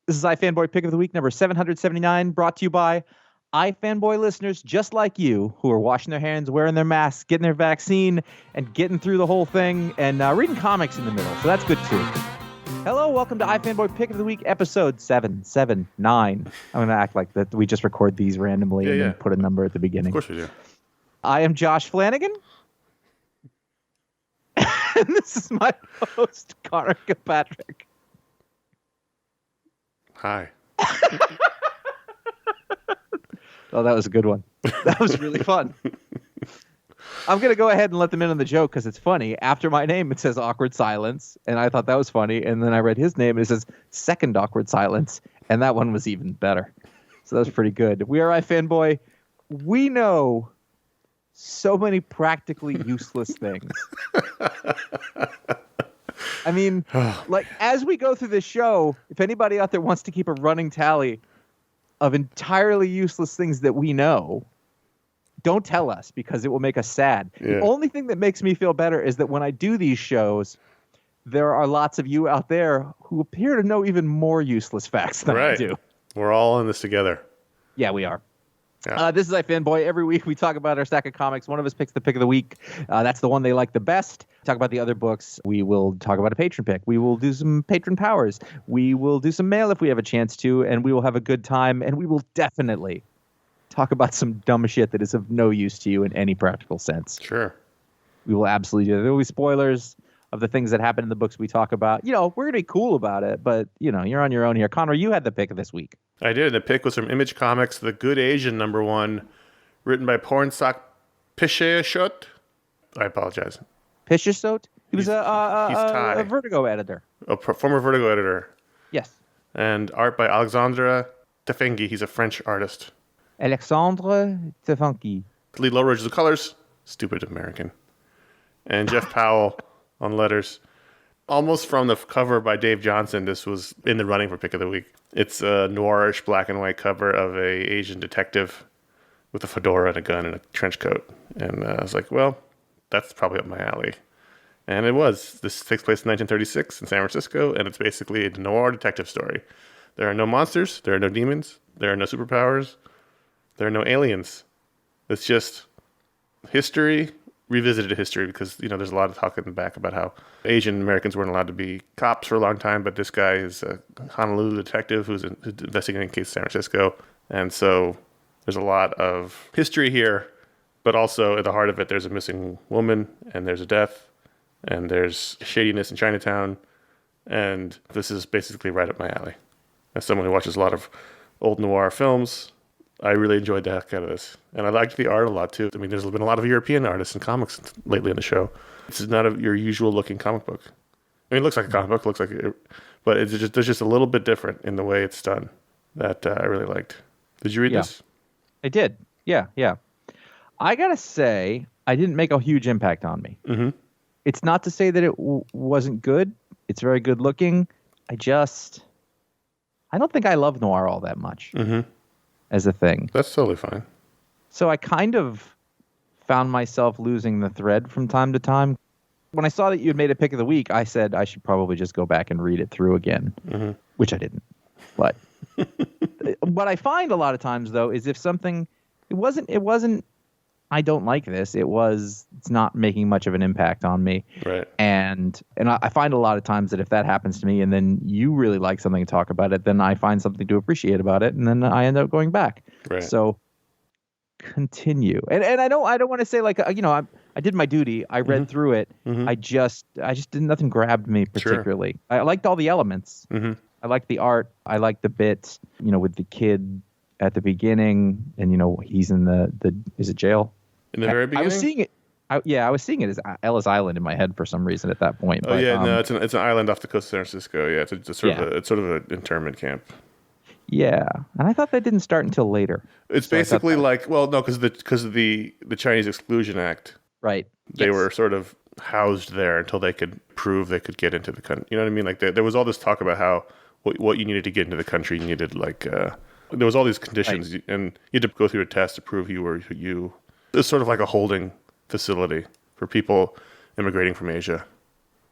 This is iFanboy Pick of the Week, number 779, brought to you by iFanboy listeners just like you who are washing their hands, wearing their masks, getting their vaccine, and getting through the whole thing, and reading comics in the middle. So that's good, too. Hello, welcome to iFanboy Pick of the Week, episode 779. I'm going to act like that we just record these randomly and then put a number at the beginning. Of course we do. I am Josh Flanagan. And this is my host, Conor Kilpatrick. Hi. Oh, that was a good one. That was really fun. I'm going to go ahead and let them in on the joke because it's funny. After my name, it says awkward silence, and I thought that was funny. And then I read his name, and it says second awkward silence, and that one was even better. So that was pretty good. We are iFanboy. We know so many practically useless things. I mean, like, as we go through this show, if anybody out there wants to keep a running tally of entirely useless things that we know, don't tell us because it will make us sad. Yeah. The only thing that makes me feel better is that when I do these shows, there are lots of you out there who appear to know even more useless facts than I do. We're all in this together. Yeah, we are. Yeah. This is iFanboy. Every week we talk about our stack of comics. One of us picks the pick of the week. That's the one they like the best. Talk about the other books. We will talk about a patron pick. We will do some patron powers. We will do some mail if we have a chance to, and we will have a good time. And we will definitely talk about some dumb shit that is of no use to you in any practical sense. Sure. We will absolutely do that. There will be spoilers of the things that happen in the books we talk about. You know, we're going to be cool about it, but, you know, you're on your own here. Conor, you had the pick of this week. I did. The pick was from Image Comics, The Good Asian #1, written by Pornsak Pichetshote. I apologize. Pichetshote? He was a Vertigo editor. A former Vertigo editor. Yes. And art by Alexandre Tefengi. He's a French artist. Alexandre Tefengi. Lee Lowridge is the colors. Stupid American. And Jeff Powell on letters. Almost from the cover by Dave Johnson, this was in the running for Pick of the Week. It's a noirish black and white cover of a Asian detective with a fedora and a gun and a trench coat. And I was like, well, that's probably up my alley. And it was. This takes place in 1936 in San Francisco, and it's basically a noir detective story. There are no monsters. There are no demons. There are no superpowers. There are no aliens. It's just history, revisited history, because, you know, there's a lot of talk in the back about how Asian Americans weren't allowed to be cops for a long time, but this guy is a Honolulu detective who's investigating a case in San Francisco. And so there's a lot of history here, but also at the heart of it, there's a missing woman, and there's a death, and there's shadiness in Chinatown, and this is basically right up my alley. As someone who watches a lot of old noir films, I really enjoyed the heck out of this. And I liked the art a lot, too. I mean, there's been a lot of European artists in comics lately on the show. This is not your usual looking comic book. I mean, it looks like a comic book, but it's there's just a little bit different in the way it's done that I really liked. Did you read this? I did. Yeah. I got to say, I didn't make a huge impact on me. Mm-hmm. It's not to say that it wasn't good. It's very good looking. I don't think I love noir all that much. Mm-hmm. As a thing. That's totally fine. So I kind of found myself losing the thread from time to time. When I saw that you had made a pick of the week, I said I should probably just go back and read it through again, which I didn't. But what I find a lot of times, though, is if something, it wasn't, I don't like this. It's not making much of an impact on me. Right. And I find a lot of times that if that happens to me and then you really like something and talk about it, then I find something to appreciate about it, and then I end up going back. Right. So continue. And I don't want to say like, you know, I did my duty. I read through it. Mm-hmm. I just didn't, nothing grabbed me particularly. Sure. I liked all the elements. Mm-hmm. I liked the art. I liked the bits, you know, with the kid at the beginning, and, you know, he's in the is it jail? In the very beginning? I was seeing it. I was seeing it as Ellis Island in my head for some reason at that point. Oh, yeah, no, it's an island off the coast of San Francisco. Yeah, it's sort of an internment camp. Yeah, and I thought that didn't start until later. It's basically like, well, no, because of the Chinese Exclusion Act. Right. They were sort of housed there until they could prove they could get into the country. You know what I mean? Like there was all this talk about how what you needed to get into the country, you needed like there was all these conditions, right, and you had to go through a test to prove you were you. It's sort of like a holding facility for people immigrating from Asia.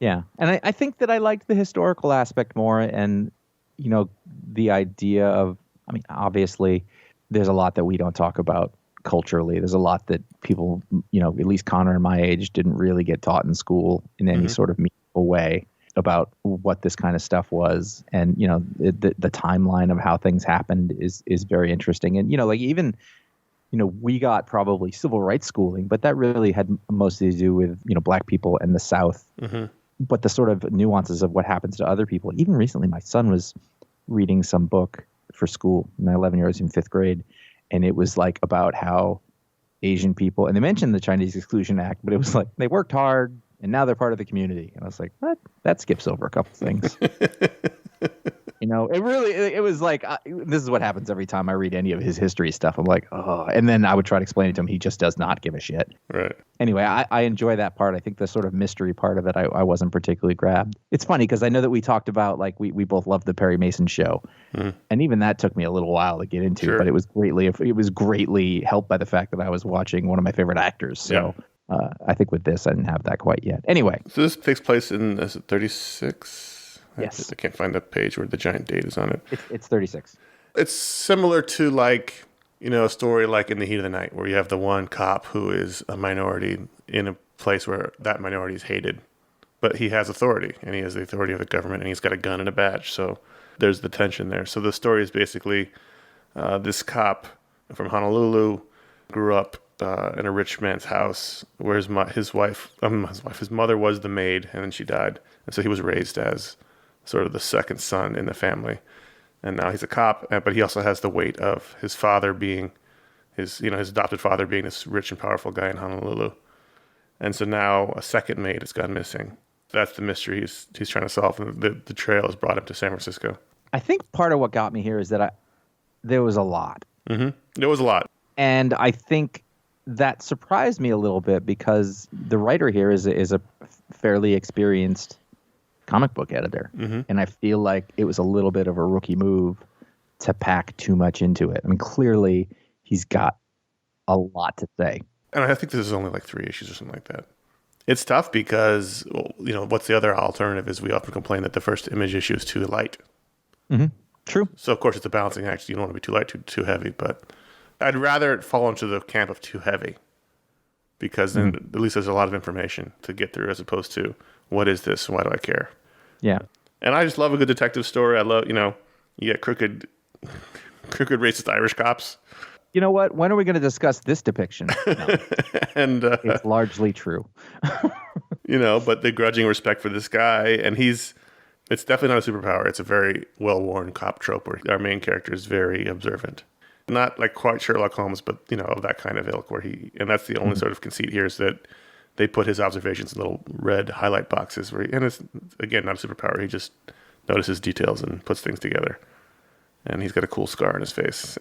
Yeah, and I think that I liked the historical aspect more, and, you know, the idea of, I mean, obviously there's a lot that we don't talk about culturally. There's a lot that people, at least Conor and my age, didn't really get taught in school in any sort of meaningful way about what this kind of stuff was. And, the timeline of how things happened is very interesting. And, even, we got probably civil rights schooling, but that really had mostly to do with, black people and the South. But the sort of nuances of what happens to other people. Even recently, my son was reading some book for school. My 11-year-old was in 5th grade. And it was like about how Asian people, and they mentioned the Chinese Exclusion Act, but it was like they worked hard and now they're part of the community. And I was like, what? That skips over a couple things. It was like, this is what happens every time I read any of his history stuff. I'm like, oh, and then I would try to explain it to him. He just does not give a shit. Right. Anyway, I enjoy that part. I think the sort of mystery part of it, I wasn't particularly grabbed. It's funny because I know that we talked about, like, we both loved the Perry Mason show. And even that took me a little while to get into, but it was greatly helped by the fact that I was watching one of my favorite actors. So I think with this, I didn't have that quite yet. Anyway. So this takes place in, is it 36? Yes. I can't find the page where the giant date is on it. It's 36. It's similar to, like, a story like In the Heat of the Night, where you have the one cop who is a minority in a place where that minority is hated. But he has authority, and he has the authority of the government, and he's got a gun and a badge. So there's the tension there. So the story is basically this cop from Honolulu grew up in a rich man's house where his mother was the maid, and then she died. And so he was raised as sort of the second son in the family. And now he's a cop, but he also has the weight of his father being his adopted father being this rich and powerful guy in Honolulu. And so now a second maid has gone missing. That's the mystery he's trying to solve. And the trail has brought him to San Francisco. I think part of what got me here is that there was a lot. There was a lot. And I think that surprised me a little bit because the writer here is a fairly experienced comic book editor. And I feel like it was a little bit of a rookie move to pack too much into it. I mean, clearly he's got a lot to say. And I think this is only like 3 issues or something like that. It's tough because, what's the other alternative is we often complain that the first Image issue is too light. True. So, of course, it's a balancing act. You don't want to be too light, too heavy. But I'd rather it fall into the camp of too heavy because then at least there's a lot of information to get through as opposed to what is this? Why do I care? Yeah. And I just love a good detective story. I love, you get crooked racist Irish cops. You know what? When are we going to discuss this depiction? No. And it's largely true. But the grudging respect for this guy, and it's definitely not a superpower. It's a very well-worn cop trope where our main character is very observant. Not like quite Sherlock Holmes, but, of that kind of ilk and that's the only sort of conceit here is that they put his observations in little red highlight boxes and it's, again, not a superpower. He just notices details and puts things together. And he's got a cool scar on his face.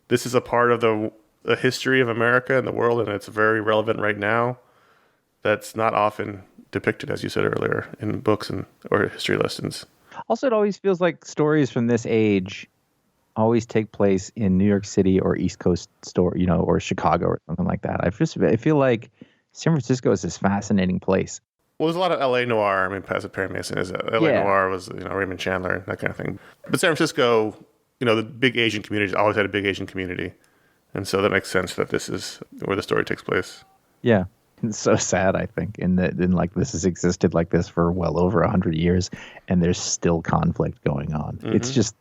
This is a part of the history of America and the world, and it's very relevant right now. That's not often depicted, as you said earlier, in books or history lessons. Also, it always feels like stories from this age always take place in New York City or East Coast or Chicago or something like that. I feel like San Francisco is this fascinating place. Well, there's a lot of L.A. noir. I mean, Passive Perry Mason is L.A. noir was Raymond Chandler, that kind of thing. But San Francisco, the big Asian communities always had a big Asian community, and so that makes sense that this is where the story takes place. Yeah, it's so sad. I think in like this has existed like this for well over 100 years, and there's still conflict going on. It's just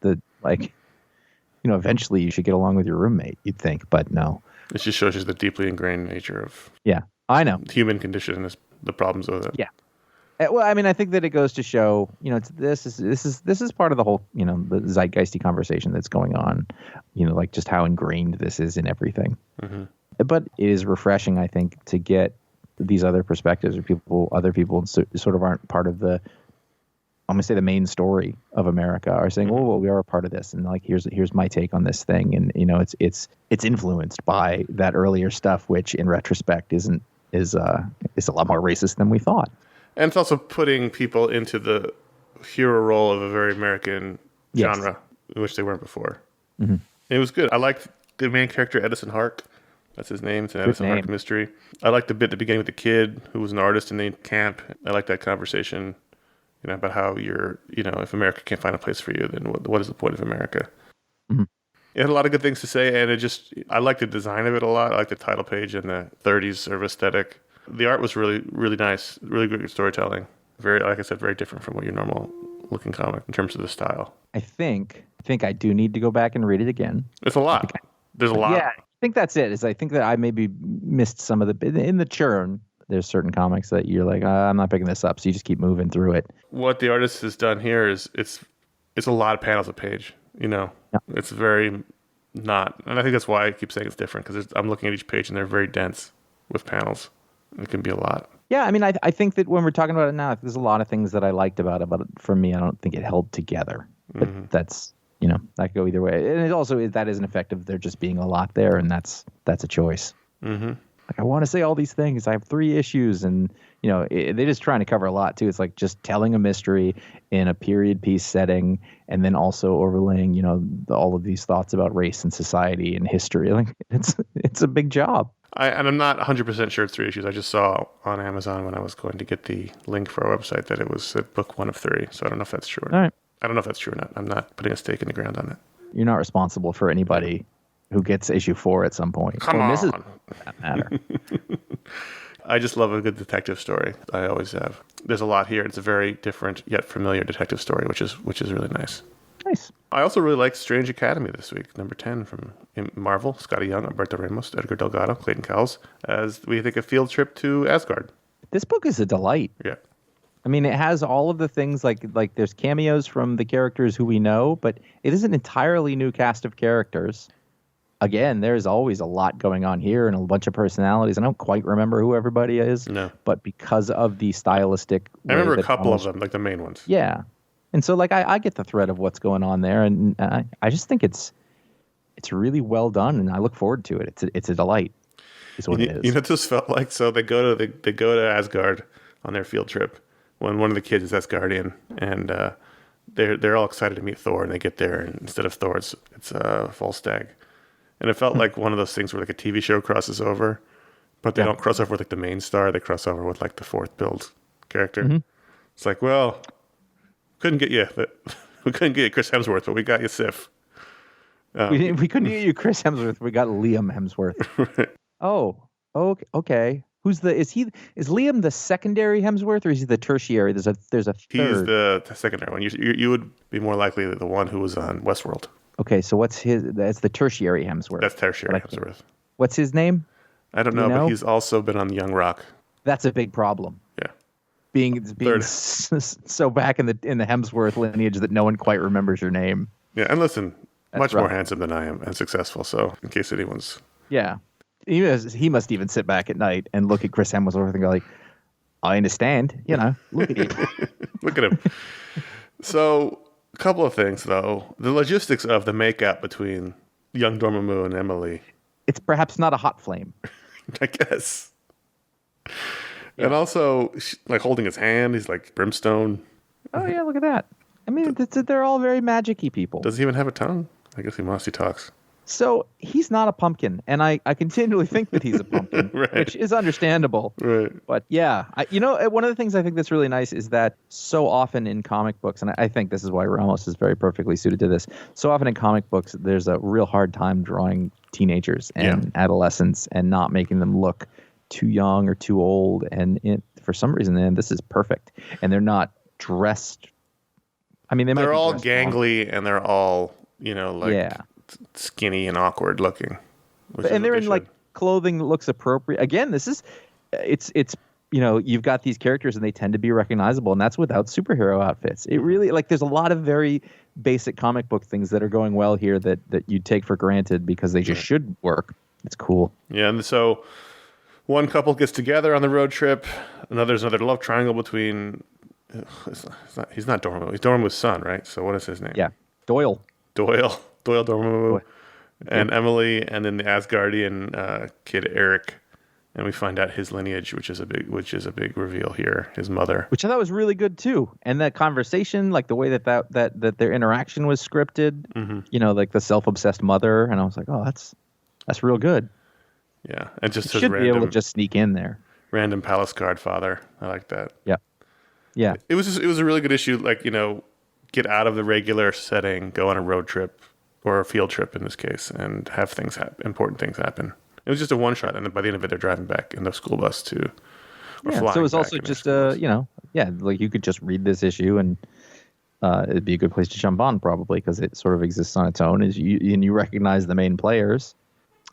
eventually you should get along with your roommate. You'd think, but no. It just shows you the deeply ingrained nature of I know human condition and the problems with it. Yeah. Well, I mean, I think that it goes to show, this is part of the whole, the zeitgeisty conversation that's going on, like just how ingrained this is in everything. But it is refreshing, I think, to get these other perspectives or other people sort of aren't part of the, I'm going to say the main story of America are saying, oh, well, we are a part of this. And like, here's my take on this thing. And, it's influenced by that earlier stuff, which in retrospect is a lot more racist than we thought. And it's also putting people into the hero role of a very American genre, which they weren't before. It was good. I liked the main character, Edison Hark. That's his name. It's an Edison Hark mystery. I liked the bit at the beginning with the kid who was an artist in the camp. I liked that conversation. about how if America can't find a place for you, then what is the point of America? Mhm. It had a lot of good things to say, and I like the design of it a lot. I like the title page and the 30s sort of aesthetic. The art was really, really nice, really good storytelling. Very, like I said, very different from what your normal looking comic in terms of the style. I think I do need to go back and read it again. It's a lot. There's a lot. Yeah, I think that's it. I think that I maybe missed some of in the churn. There's certain comics that you're like, I'm not picking this up, so you just keep moving through it. What the artist has done here is it's a lot of panels a page. Yeah. It's very not, and I think that's why I keep saying it's different, because I'm looking at each page and they're very dense with panels. It can be a lot. Yeah, I mean, I think that when we're talking about it now, there's a lot of things that I liked about it, but for me, I don't think it held together. But that's, that could go either way. And it also, that isn't effective. There just being a lot there, and that's a choice. Mm-hmm. Like, I want to say all these things. I have 3 issues, and, they're just trying to cover a lot, too. It's like just telling a mystery in a period piece setting, and then also overlaying, all of these thoughts about race and society and history. Like, it's a big job. And I'm not 100% sure it's 3 issues. I just saw on Amazon when I was going to get the link for our website that it was book 1 of 3. So I don't know if that's true or not. All right. I don't know if that's true or not. I'm not putting a stake in the ground on it. You're not responsible for anybody who gets issue 4 at some point. Come on. Misses, for that matter. I just love a good detective story. I always have. There's a lot here. It's a very different yet familiar detective story, which is really nice. Nice. I also really liked Strange Academy this week, number 10 from Marvel, Scotty Young, Alberto Ramos, Edgar Delgado, Clayton Cowles, as we take a field trip to Asgard. This book is a delight. Yeah. I mean, it has all of the things like there's cameos from the characters who we know, but it is an entirely new cast of characters. Again, there's always a lot going on here and a bunch of personalities. I don't quite remember who everybody is. No. But because of the stylistic... I remember a couple of them, like the main ones. Yeah. And so, like, I get the thread of what's going on there, and I just think it's really well done, and I look forward to it. It's a delight, is what it is. You know what this felt like? So they go to Asgard on their field trip when one of the kids is Asgardian, and they're all excited to meet Thor, and they get there, and instead of Thor, it's Volstagg. And it felt like one of those things where like a TV show crosses over, but they don't cross over with like the main star. They cross over with like the fourth build character. Mm-hmm. It's like, well, we couldn't get you Chris Hemsworth, but we got you Sif. We couldn't get you Chris Hemsworth. We got Liam Hemsworth. Right. Oh, okay. Is Liam the secondary Hemsworth, or is he the tertiary? There's a third. He's the secondary one. You would be more likely the one who was on Westworld. Okay, so what's his? That's the tertiary Hemsworth. That's tertiary Hemsworth. What's his name? I don't know, but he's also been on Young Rock. That's a big problem. Yeah, being so back in the Hemsworth lineage that no one quite remembers your name. Yeah, and listen, much more handsome than I am and successful. So, in case anyone's he must even sit back at night and look at Chris Hemsworth and go like, I understand. Look at you. Look at him. So. A couple of things, though. The logistics of the makeup between young Dormammu and Emily. It's perhaps not a hot flame. I guess. Yeah. And also, like, holding his hand, he's like brimstone. Oh, yeah, look at that. I mean, they're all very magic-y people. Does he even have a tongue? I guess he must. He talks. So he's not a pumpkin, and I continually think that he's a pumpkin, right. Which is understandable. Right. But yeah, one of the things I think that's really nice is that so often in comic books, and I think this is why Ramos is very perfectly suited to this, so often in comic books, there's a real hard time drawing teenagers and adolescents and not making them look too young or too old. And for some reason, this is perfect. And they're not dressed. I mean, they're all gangly and they're all, skinny and awkward looking, and they're in like clothing that looks appropriate. Again, this is it's you've got these characters and they tend to be recognizable, and that's without superhero outfits. It really there's a lot of very basic comic book things that are going well here that you take for granted because they just should work. It's cool. Yeah, and so one couple gets together on the road trip. There's another love triangle between. He's not Dormammu. He's Dormammu's son, right? So what is his name? Yeah, Doyle Dormammu, and Emily, and then the Asgardian kid Eric, and we find out his lineage, which is a big reveal here. His mother, which I thought was really good too, and that conversation, like the way that their interaction was scripted, like the self-obsessed mother, and I was like, oh, that's real good. Yeah, and just should be able to just sneak in there. Random palace guard father, I like that. Yeah. Yeah. It was a really good issue. Like, get out of the regular setting, go on a road trip or a field trip in this case, and have important things happen. It was just a one shot, and then by the end of it, they're driving back in the school bus too. Yeah, so it was also just like you could just read this issue and it'd be a good place to jump on probably because it sort of exists on its own. And you recognize the main players.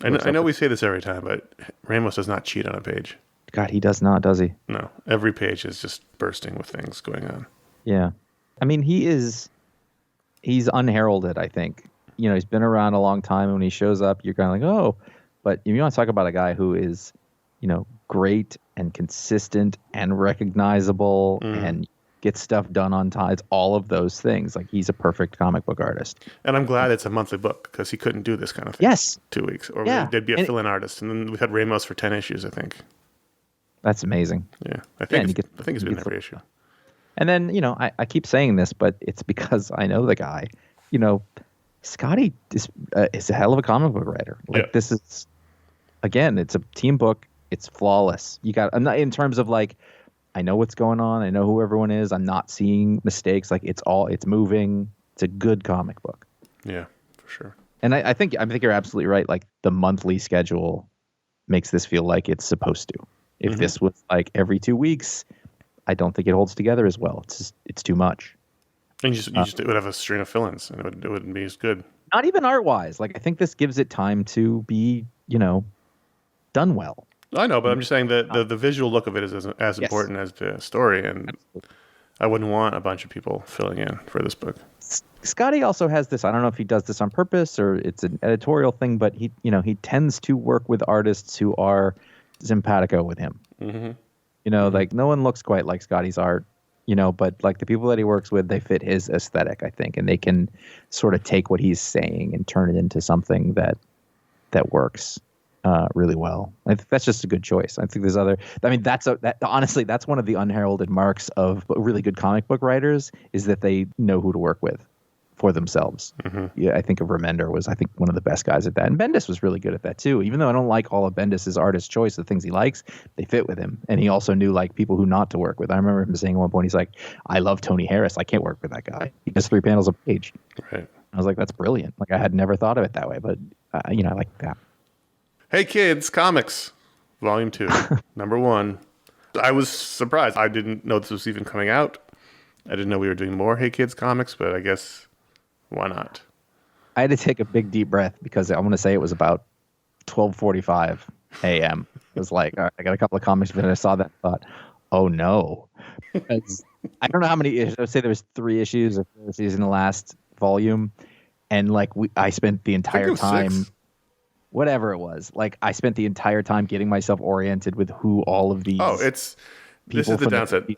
I know we say this every time, but Ramos does not cheat on a page. God, he does not, does he? No, every page is just bursting with things going on. Yeah, I mean he's unheralded. I think he's been around a long time, and when he shows up, you're kind of like, oh. But if you want to talk about a guy who is, great and consistent and recognizable and gets stuff done on time, it's all of those things. Like, he's a perfect comic book artist. And I'm glad it's a monthly book because he couldn't do this kind of thing. Yes. 2 weeks. Or there'd be a fill-in artist. And then we had Ramos for 10 issues, I think. That's amazing. Yeah. I think it's been every issue. And then, I keep saying this, but it's because I know the guy. Scotty is a hell of a comic book writer. Like, this is, again, it's a team book. It's flawless. I'm not in terms of like, I know what's going on. I know who everyone is. I'm not seeing mistakes. Like, it's moving. It's a good comic book. Yeah, for sure. And I think you're absolutely right. Like, the monthly schedule makes this feel like it's supposed to. If this was like every 2 weeks, I don't think it holds together as well. It's too much. And you just would have a string of fill-ins, and it wouldn't be as good. Not even art-wise. Like, I think this gives it time to be, done well. I know, but I'm just saying that the visual look of it is as important as the story, and absolutely. I wouldn't want a bunch of people filling in for this book. Scotty also has this. I don't know if he does this on purpose or it's an editorial thing, but he tends to work with artists who are simpatico with him. Like, no one looks quite like Scotty's art. But like the people that he works with, they fit his aesthetic, I think, and they can sort of take what he's saying and turn it into something that works really well. I think that's just a good choice. I think there's honestly, that's one of the unheralded marks of really good comic book writers is that they know who to work with for themselves. Yeah, I think of Remender was, one of the best guys at that. And Bendis was really good at that too. Even though I don't like all of Bendis's artist choice, the things he likes, they fit with him. And he also knew like people who not to work with. I remember him saying at one point, he's like, I love Tony Harris. I can't work with that guy. He does 3 panels a page. Right. I was like, that's brilliant. Like, I had never thought of it that way, but I like that. Hey Kids Comics, Volume 2, number 1. I was surprised. I didn't know this was even coming out. I didn't know we were doing more Hey Kids Comics, but I guess why not? I had to take a big deep breath because I want to say it was about 12:45 a.m. It was like, all right, I got a couple of comics, but then I saw that and thought, oh no. Because I don't know how many issues. I would say there was 3 issues of issues in the last volume. And like I spent the entire time, 6. Whatever it was, like I spent the entire time getting myself oriented with who all of these. Oh, this is the downside.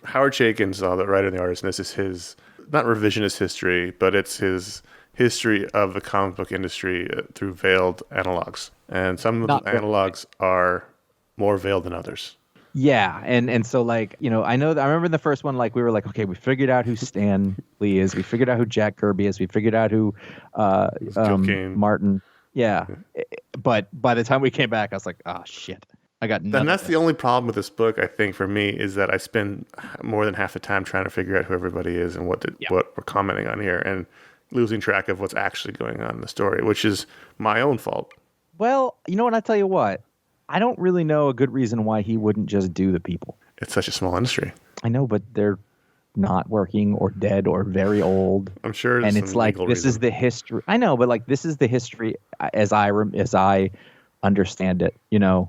Howard Chaykin's the writer and the artist, and this is his, not revisionist history, but it's his history of the comic book industry through veiled analogs. And some of the analogs are more veiled than others. Yeah, and so like, I remember in the first one, like we were like, okay, we figured out who Stan Lee is, we figured out who Jack Kirby is, we figured out who Martin. Yeah, but by the time we came back, I was like, oh shit, I got nothing. And that's the only problem with this book, I think, for me, is that I spend more than half the time trying to figure out who everybody is and what we're commenting on here, and losing track of what's actually going on in the story, which is my own fault. Well, you know what? I tell you what, I don't really know a good reason why he wouldn't just do the people. It's such a small industry. I know, but they're not working or dead or very old. I'm sure. And it's like, this is the history. I know, but like, this is the history as I understand it, Yeah.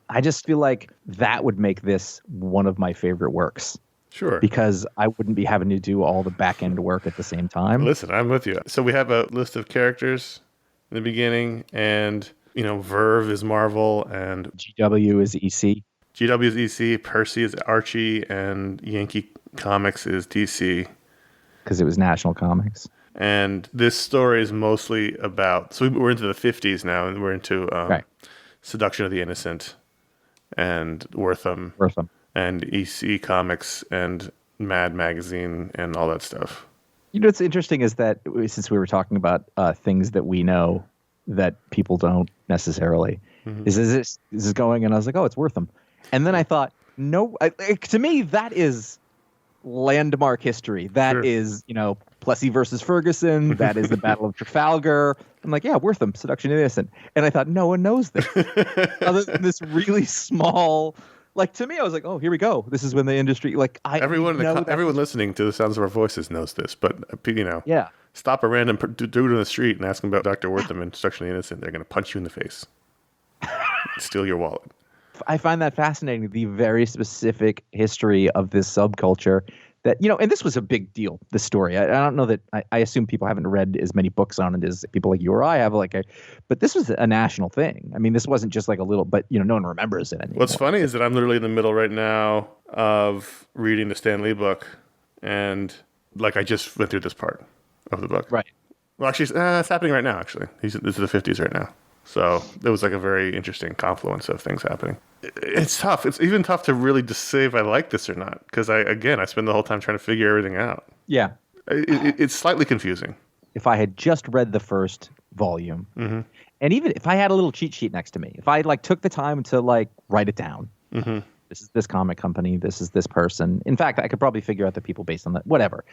I just feel like that would make this one of my favorite works. Sure. Because I wouldn't be having to do all the back end work at the same time. Listen, I'm with you. So we have a list of characters in the beginning, and Verve is Marvel, and GW is EC. GW is EC, Percy is Archie, and Yankee Comics is DC. Because it was National Comics. And this story is mostly about, so we're into the 50s now, and we're into Seduction of the Innocent and Wortham. And EC Comics and Mad Magazine and all that stuff. What's interesting is that since we were talking about things that we know that people don't necessarily, is this going? And I was like, oh, it's Wortham. And then I thought, no, to me, that is landmark history. That is, Plessy versus Ferguson. That is the Battle of Trafalgar. I'm like, yeah, Wortham, Seduction of the Innocent. And I thought, no one knows this. Other than this really small, like, to me, I was like, oh, here we go. This is when the industry, like, everyone listening to the sounds of our voices knows this, but, yeah. Stop a random dude in the street and ask him about Dr. Wortham and Seduction of the Innocent. They're going to punch you in the face. Steal your wallet. I find that fascinating, the very specific history of this subculture that, and this was a big deal, this story. I don't know that, I assume people haven't read as many books on it as people like you or I have, but this was a national thing. I mean, this wasn't just like a little, but, no one remembers it anymore. What's funny is that I'm literally in the middle right now of reading the Stan Lee book, and, I just went through this part of the book. Right. Well, actually, it's happening right now, actually. This is the 50s right now. So it was a very interesting confluence of things happening. It's tough. It's even tough to really just say if I like this or not. Because I spend the whole time trying to figure everything out. Yeah. It's slightly confusing. If I had just read the first volume, and even if I had a little cheat sheet next to me, if I took the time to write it down, this is this comic company, this is this person. In fact, I could probably figure out the people based on that, whatever.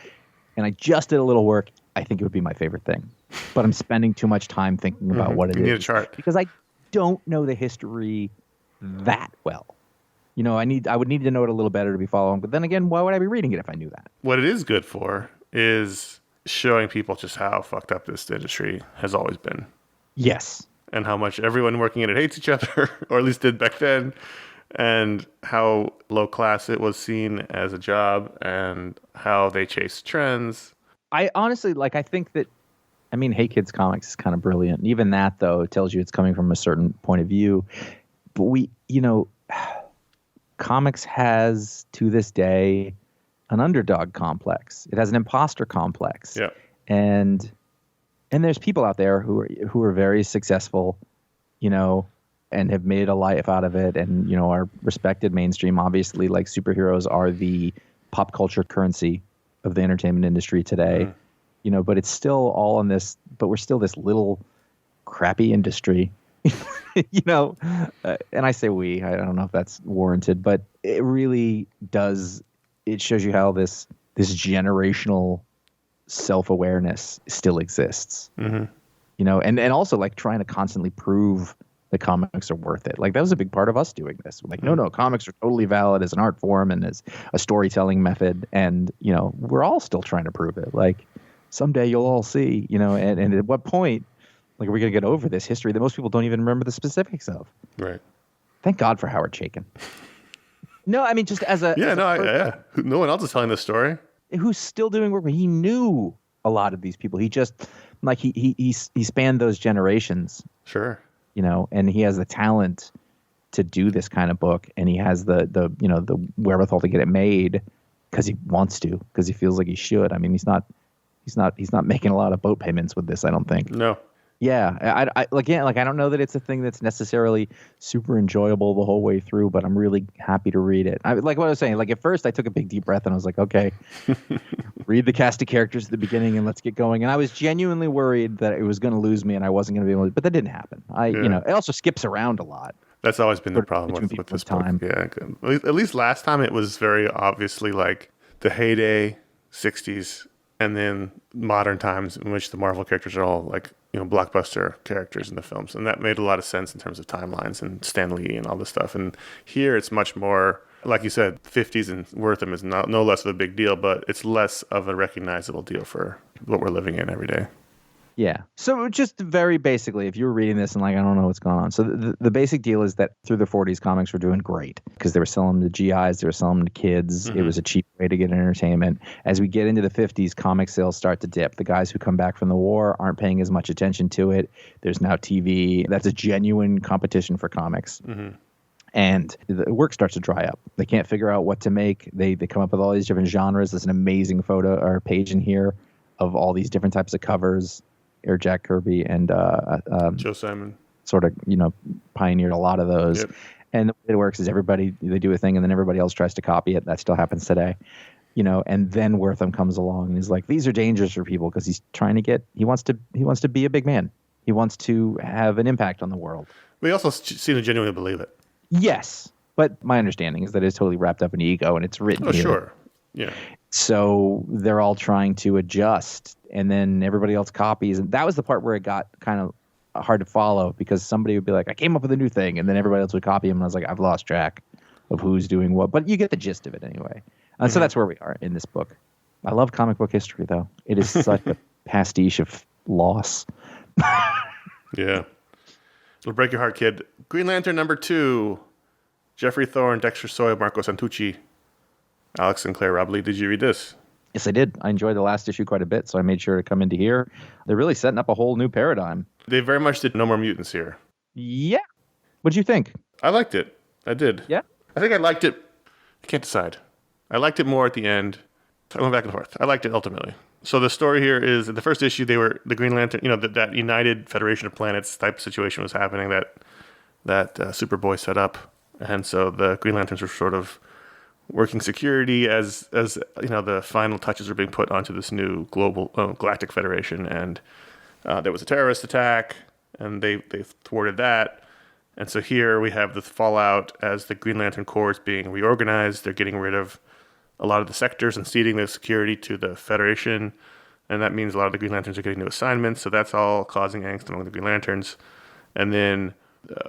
And I just did a little work, I think it would be my favorite thing. But I'm spending too much time thinking about what it is. You need a chart. Because I don't know the history that well. I would need to know it a little better to be following. But then again, why would I be reading it if I knew that? What it is good for is showing people just how fucked up this industry has always been. Yes. And how much everyone working in it hates each other, or at least did back then. And how low class it was seen as a job, and how they chased trends. I honestly, I think that, Hey Kids Comics is kind of brilliant. And even that, though, tells you it's coming from a certain point of view. But comics has, to this day, an underdog complex. It has an imposter complex. Yeah. And there's people out there who are very successful, and have made a life out of it, and are respected mainstream. Obviously, superheroes are the pop culture currency of the entertainment industry today. But it's still all on this. But we're still this little crappy industry, And I say we. I don't know if that's warranted, but it really does. It shows you how this generational self-awareness still exists. And also trying to constantly prove the comics are worth it. That was a big part of us doing this. No, comics are totally valid as an art form and as a storytelling method. And, we're all still trying to prove it. Someday you'll all see, and at what point, are we going to get over this history that most people don't even remember the specifics of? Right. Thank God for Howard Chaykin. No, just as a... Yeah, no one else is telling this story. Who's still doing work, but he knew a lot of these people. He just, he spanned those generations. Sure. And he has the talent to do this kind of book, and he has the wherewithal to get it made because he wants to, because he feels like he should. He's not making a lot of boat payments with this, I don't think. No. Yeah, I don't know that it's a thing that's necessarily super enjoyable the whole way through, but I'm really happy to read it. Like what I was saying, at first I took a big deep breath and I was like, okay, read the cast of characters at the beginning and let's get going. And I was genuinely worried that it was going to lose me and I wasn't going to be able to, but that didn't happen. It also skips around a lot. That's always been the problem with this time. Book. Yeah, at least last time it was very obviously the heyday 60s and then modern times in which the Marvel characters are all blockbuster characters in the films. And that made a lot of sense in terms of timelines and Stan Lee and all this stuff. And here it's much more, like you said, 50s and Wortham is no less of a big deal, but it's less of a recognizable deal for what we're living in every day. Yeah. So just very basically, if you were reading this and I don't know what's going on. So the basic deal is that through the 40s, comics were doing great because they were selling them to GIs, they were selling them to kids. It was a cheap way to get entertainment. As we get into the 50s, comic sales start to dip. The guys who come back from the war aren't paying as much attention to it. There's now TV. That's a genuine competition for comics. And the work starts to dry up. They can't figure out what to make. They come up with all these different genres. There's an amazing photo or page in here of all these different types of covers. Or Jack Kirby and Joe Simon sort of, pioneered a lot of those. Yep. And the way it works is they do a thing and then everybody else tries to copy it. That still happens today. And then Wortham comes along and he's like, these are dangers for people because he's trying to he wants to be a big man. He wants to have an impact on the world. We also seem to genuinely believe it. Yes. But my understanding is that it's totally wrapped up in ego and it's written here. Sure. Yeah. So they're all trying to adjust, and then everybody else copies. And that was the part where it got kind of hard to follow, because somebody would be like, I came up with a new thing, and then everybody else would copy him. And I was like, I've lost track of who's doing what. But you get the gist of it anyway. So that's where we are in this book. I love comic book history, though. It is such a pastiche of loss. Yeah. It'll break your heart, kid. Green Lantern #2. Jeffrey Thorne, Dexter Soy, Marco Santucci, Alex Sinclair, Rob Lee. Did you read this? Yes, I did. I enjoyed the last issue quite a bit, so I made sure to come into here. They're really setting up a whole new paradigm. They very much did No More Mutants here. Yeah. What'd you think? I liked it. I did. Yeah? I think I liked it. I can't decide. I liked it more at the end. I went back and forth. I liked it ultimately. So the story here is, in the first issue, they were the Green Lantern, that United Federation of Planets type situation was happening that Superboy set up. And so the Green Lanterns were sort of working security as the final touches were being put onto this new global galactic federation. And there was a terrorist attack, and they thwarted that. And so here we have the fallout as the Green Lantern Corps is being reorganized. They're getting rid of a lot of the sectors and ceding the security to the Federation. And that means a lot of the Green Lanterns are getting new assignments. So that's all causing angst among the Green Lanterns. And then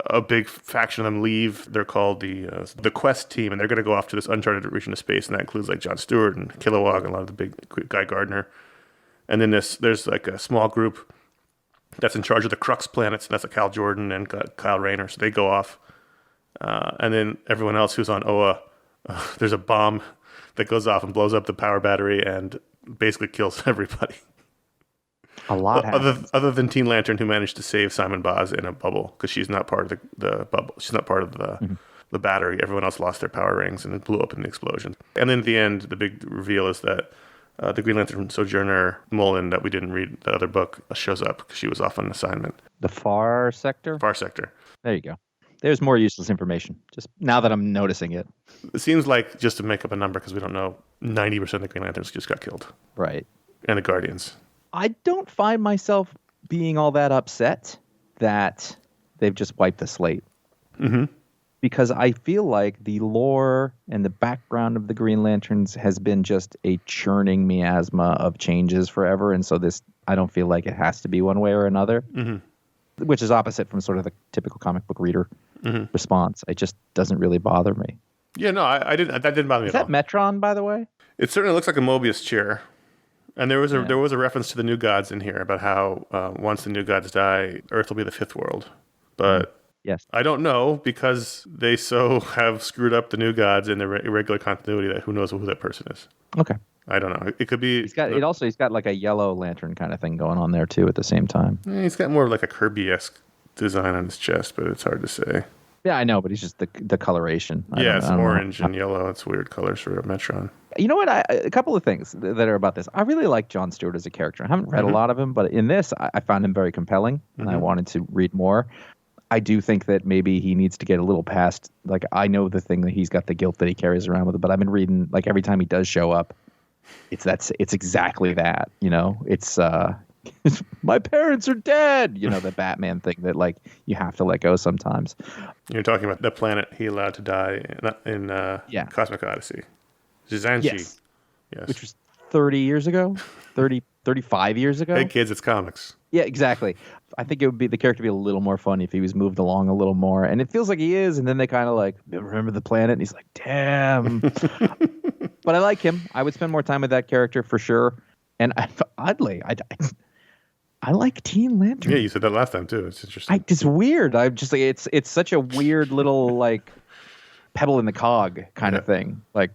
a big faction of them leave. They're called the Quest Team, and they're going to go off to this uncharted region of space. And that includes like John Stewart and Kilowog and a lot of the big Guy Gardner. And then there's like a small group that's in charge of the Crux planets. And that's like Cal Jordan and Kyle Rayner. So they go off. And then everyone else who's on Oa, there's a bomb that goes off and blows up the power battery and basically kills everybody. A lot happens. Other than Teen Lantern, who managed to save Simon Baz in a bubble, because she's not part of the bubble. She's not part of the battery. Everyone else lost their power rings and it blew up in the explosion. And then at the end, the big reveal is that the Green Lantern Sojourner Mullen, that we didn't read, that other book, shows up because she was off on assignment. The Far Sector? Far Sector. There you go. There's more useless information, just now that I'm noticing it. It seems like just to make up a number, because we don't know, 90% of the Green Lanterns just got killed. Right. And the Guardians. I don't find myself being all that upset that they've just wiped the slate. Mm-hmm. Because I feel like the lore and the background of the Green Lanterns has been just a churning miasma of changes forever. And so I don't feel like it has to be one way or another, which is opposite from sort of the typical comic book reader response. It just doesn't really bother me. Yeah, no, I didn't. That didn't bother me at all. Is that Metron, by the way? It certainly looks like a Mobius chair. And there was a reference to the New Gods in here about how once the New Gods die, Earth will be the fifth world. But yes, I don't know, because they so have screwed up the New Gods in the irregular continuity that who knows who that person is. Okay. I don't know. It could be. He's got like a yellow lantern kind of thing going on there too at the same time. He's got more of like a Kirby-esque design on his chest, but it's hard to say. Yeah, I know, but he's just the coloration. It's orange and yellow. It's weird colors for a Metron. You know what? A couple of things that are about this. I really like John Stewart as a character. I haven't read a lot of him, but in this, I found him very compelling, and I wanted to read more. I do think that maybe he needs to get a little past, like, I know the thing that he's got the guilt that he carries around with it, but I've been reading, like, every time he does show up, it's exactly that, it's my parents are dead, the Batman thing that, like, you have to let go sometimes. You're talking about the planet he allowed to die in Cosmic Odyssey. Zizanshi. Yes. Which was 30 years ago? 35 years ago? Hey, kids, it's comics. Yeah, exactly. I think the character would be a little more fun if he was moved along a little more. And it feels like he is, and then they kind of like, remember the planet? And he's like, damn. But I like him. I would spend more time with that character for sure. And oddly, I like Teen Lantern. Yeah, you said that last time too. It's interesting. It's weird. I'm just like, it's such a weird little like pebble in the cog kind of thing. Like,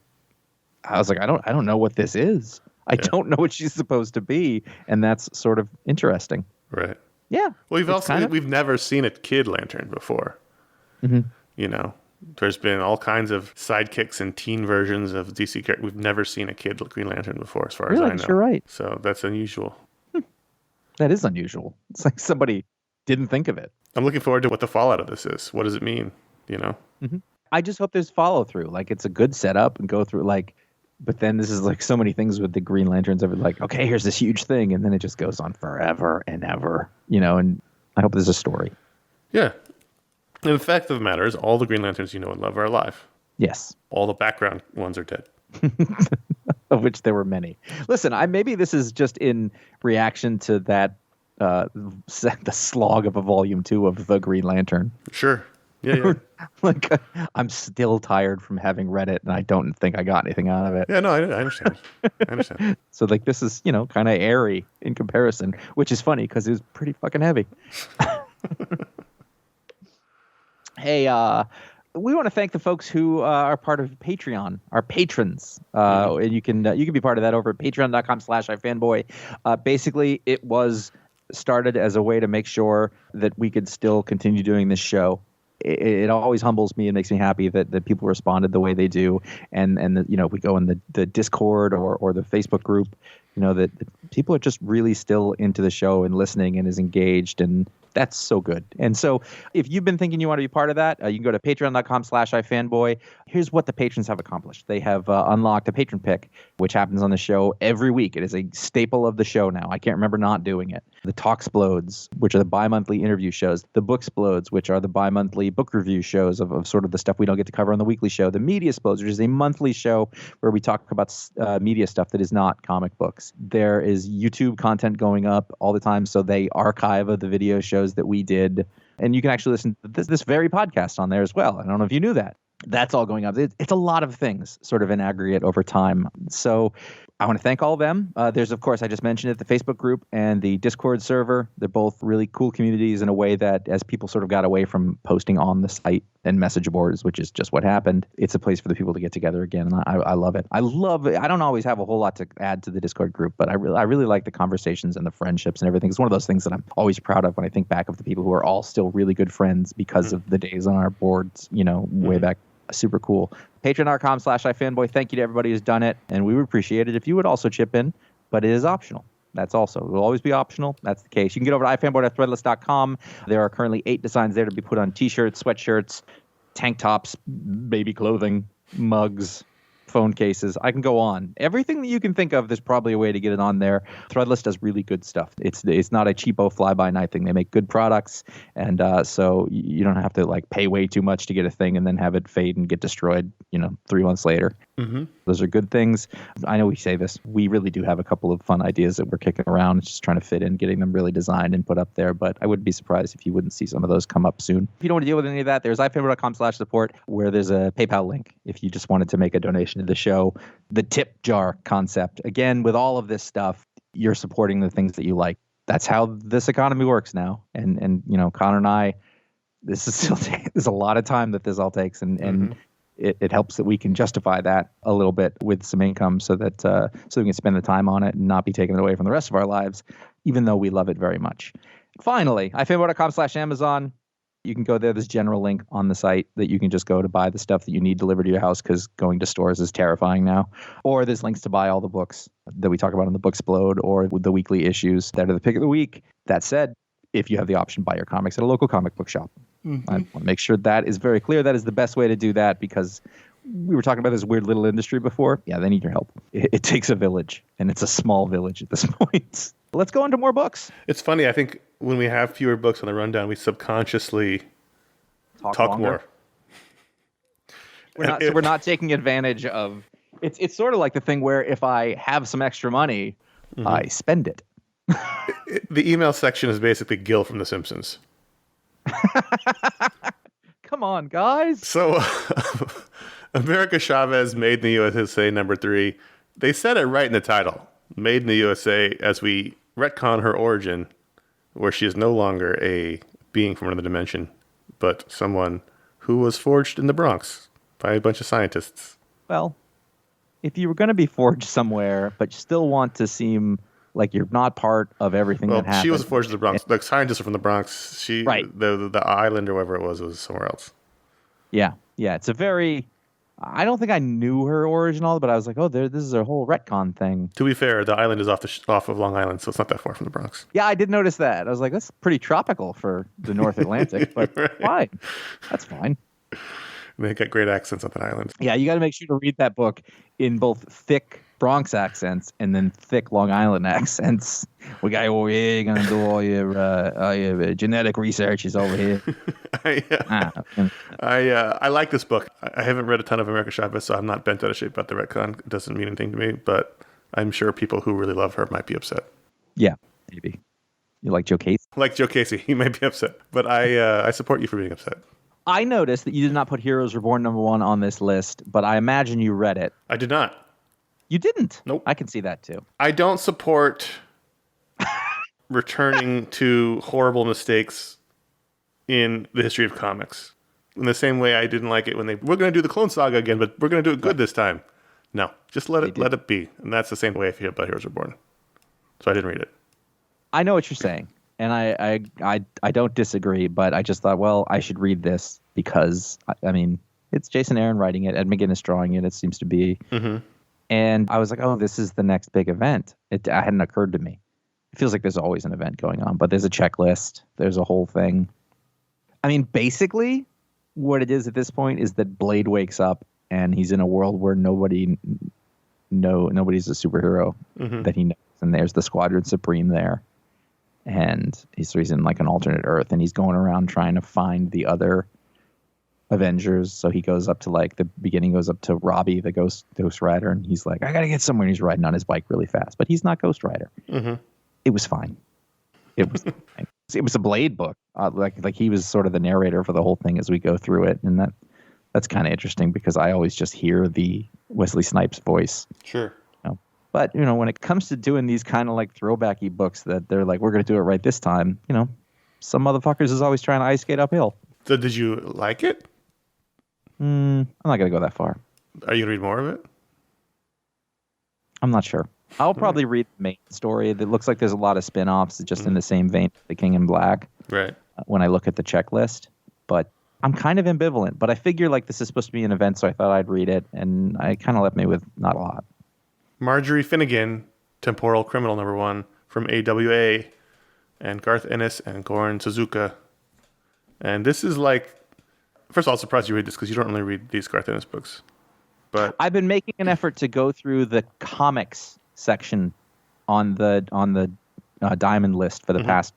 I was like, I don't know what this is. I don't know what she's supposed to be, and that's sort of interesting. Right. Yeah. Well, we've never seen a kid Lantern before. Mm-hmm. There's been all kinds of sidekicks and teen versions of DC characters. We've never seen a kid Green Lantern before, as far as I know. You're right. So that's unusual. That is unusual. It's like somebody didn't think of it. I'm looking forward to what the fallout of this is. What does it mean? Mm-hmm. I just hope there's follow through. Like, it's a good setup and go through like. But then this is like so many things with the Green Lanterns of it, like, okay, here's this huge thing, and then it just goes on forever and ever, and I hope there's a story. Yeah. And the fact of the matter is, all the Green Lanterns you know and love are alive. Yes. All the background ones are dead. of which there were many. Listen, maybe this is just in reaction to that the slog of a volume 2 of the Green Lantern. Sure. Yeah. Like, I'm still tired from having read it, and I don't think I got anything out of it. Yeah, no, I understand. So, like, this is, kind of airy in comparison, which is funny because it was pretty fucking heavy. Hey, we want to thank the folks who are part of Patreon, our patrons. And you can be part of that over at patreon.com/iFanboy. Basically, it was started as a way to make sure that we could still continue doing this show. It always humbles me and makes me happy that people responded the way they do. And we go in the Discord or the Facebook group, that people are just really still into the show and listening and is engaged, and that's so good. And so if you've been thinking you want to be part of that, you can go to patreon.com/iFanboy. Here's what the patrons have accomplished. They have unlocked a Patron Pick, which happens on the show every week. It is a staple of the show now. I can't remember not doing it. The Talksplodes, which are the bi-monthly interview shows. The Booksplodes, which are the bi-monthly book review shows of sort of the stuff we don't get to cover on the weekly show. The Media Splodes, which is a monthly show where we talk about media stuff that is not comic books. There is YouTube content going up all the time, so they archive of the video shows that we did. And you can actually listen to this very podcast on there as well. I don't know if you knew that. That's all going up. It's a lot of things sort of in aggregate over time. So I want to thank all of them. There's, of course, I just mentioned it, the Facebook group and the Discord server. They're both really cool communities in a way that as people sort of got away from posting on the site and message boards, which is just what happened, it's a place for the people to get together again. And I love it. I love it. I don't always have a whole lot to add to the Discord group, but I really like the conversations and the friendships and everything. It's one of those things that I'm always proud of when I think back of the people who are all still really good friends because of the days on our boards, way back. Super cool. Patreon.com/iFanboy. Thank you to everybody who's done it. And we would appreciate it if you would also chip in, but it is optional. That's also, it will always be optional. That's the case. You can get over to iFanboy.threadless.com. There are currently 8 designs there to be put on t-shirts, sweatshirts, tank tops, baby clothing, mugs, phone cases. I can go on. Everything that you can think of, there's probably a way to get it on there. Threadless does really good stuff. It's not a cheapo fly-by-night thing. They make good products, and so you don't have to pay way too much to get a thing and then have it fade and get destroyed 3 months later. Mm-hmm. Those are good things. I know we say this. We really do have a couple of fun ideas that we're kicking around. It's just trying to fit in, getting them really designed and put up there. But I wouldn't be surprised if you wouldn't see some of those come up soon. If you don't want to deal with any of that, there's ifanboy.com/support, where there's a PayPal link if you just wanted to make a donation to the show. The tip jar concept. Again, with all of this stuff, you're supporting the things that you like. That's how this economy works now. And Conor and I, this is still there's a lot of time that this all takes, and it helps that we can justify that a little bit with some income so that so we can spend the time on it and not be taking it away from the rest of our lives, even though we love it very much. Finally, ifanboy.com/Amazon. You can go there. There's a general link on the site that you can just go to buy the stuff that you need delivered to your house because going to stores is terrifying now. Or there's links to buy all the books that we talk about in the Bookspload or the weekly issues that are the pick of the week. That said, if you have the option, buy your comics at a local comic book shop. Mm-hmm. I want to make sure that is very clear. That is the best way to do that because we were talking about this weird little industry before. Yeah, they need your help. It takes a village, and it's a small village at this point. Let's go into more books. It's funny. I think when we have fewer books on the rundown, we subconsciously talk more. We're not taking advantage of. It's sort of like the thing where if I have some extra money, I spend it. The email section is basically Gil from The Simpsons. Come on, guys. So, America Chavez, Made in the USA, number 3. They said it right in the title. Made in the USA, as we retcon her origin, where she is no longer a being from another dimension, but someone who was forged in the Bronx by a bunch of scientists. Well, if you were going to be forged somewhere, but you still want to seem like you're not part of everything that happened. She was forged in the Bronx. The scientists are from the Bronx. Right. The island or whatever it was somewhere else. Yeah. It's a very... I don't think I knew her origin, but I was like, this is a whole retcon thing. To be fair, the island is off of Long Island, so it's not that far from the Bronx. Yeah, I did notice that. I was like, that's pretty tropical for the North Atlantic, but right. Fine. That's fine. They got great accents on that island. Yeah, you got to make sure to read that book in both thick Bronx accents and then thick Long Island accents. We got over here going to do all your genetic research is over here. I like this book. I haven't read a ton of America Chavez, so I'm not bent out of shape about the retcon. It doesn't mean anything to me, but I'm sure people who really love her might be upset. Yeah, maybe. You like Joe Casey? Like Joe Casey, he might be upset, but I support you for being upset. I noticed that you did not put Heroes Reborn #1 on this list, but I imagine you read it. I did not. You didn't? Nope. I can see that too. I don't support returning to horrible mistakes in the history of comics. In the same way I didn't like it when we're going to do the Clone Saga again, but we're going to do it good this time. No, just let it be. And that's the same way I feel about Heroes Reborn. So I didn't read it. I know what you're saying. And I don't disagree, but I just thought, well, I should read this because, I mean, it's Jason Aaron writing it, Ed McGuinness drawing it, it seems to be. Mm-hmm. And I was like, oh, this is the next big event. It hadn't occurred to me. It feels like there's always an event going on, but there's a checklist. There's a whole thing. I mean, basically, what it is at this point is that Blade wakes up and he's in a world where nobody's a superhero that he knows. And there's the Squadron Supreme there. And he's in like an alternate Earth, and he's going around trying to find the other Avengers. So he goes up to the beginning goes up to Robbie, the Ghost Rider, and he's like, I got to get somewhere. And he's riding on his bike really fast, but he's not Ghost Rider. Mm-hmm. It was fine. It was fine. It was a Blade book. Like he was sort of the narrator for the whole thing as we go through it. And that's kind of interesting because I always just hear the Wesley Snipes voice. Sure. But, when it comes to doing these kind of like throwbacky books that they're like, we're going to do it right this time, some motherfuckers is always trying to ice skate uphill. So did you like it? I'm not going to go that far. Are you going to read more of it? I'm not sure. I'll probably read the main story. It looks like there's a lot of spin-offs just in the same vein as The King in Black. Right. When I look at the checklist. But I'm kind of ambivalent. But I figure this is supposed to be an event, so I thought I'd read it. And I kind of left me with not a lot. Marjorie Finnegan, Temporal Criminal #1 from AWA, and Garth Ennis and Goran Suzuka. And this is first of all, I'm surprised you read this because you don't really read these Garth Ennis books. But I've been making an effort to go through the comics section on the Diamond list for the past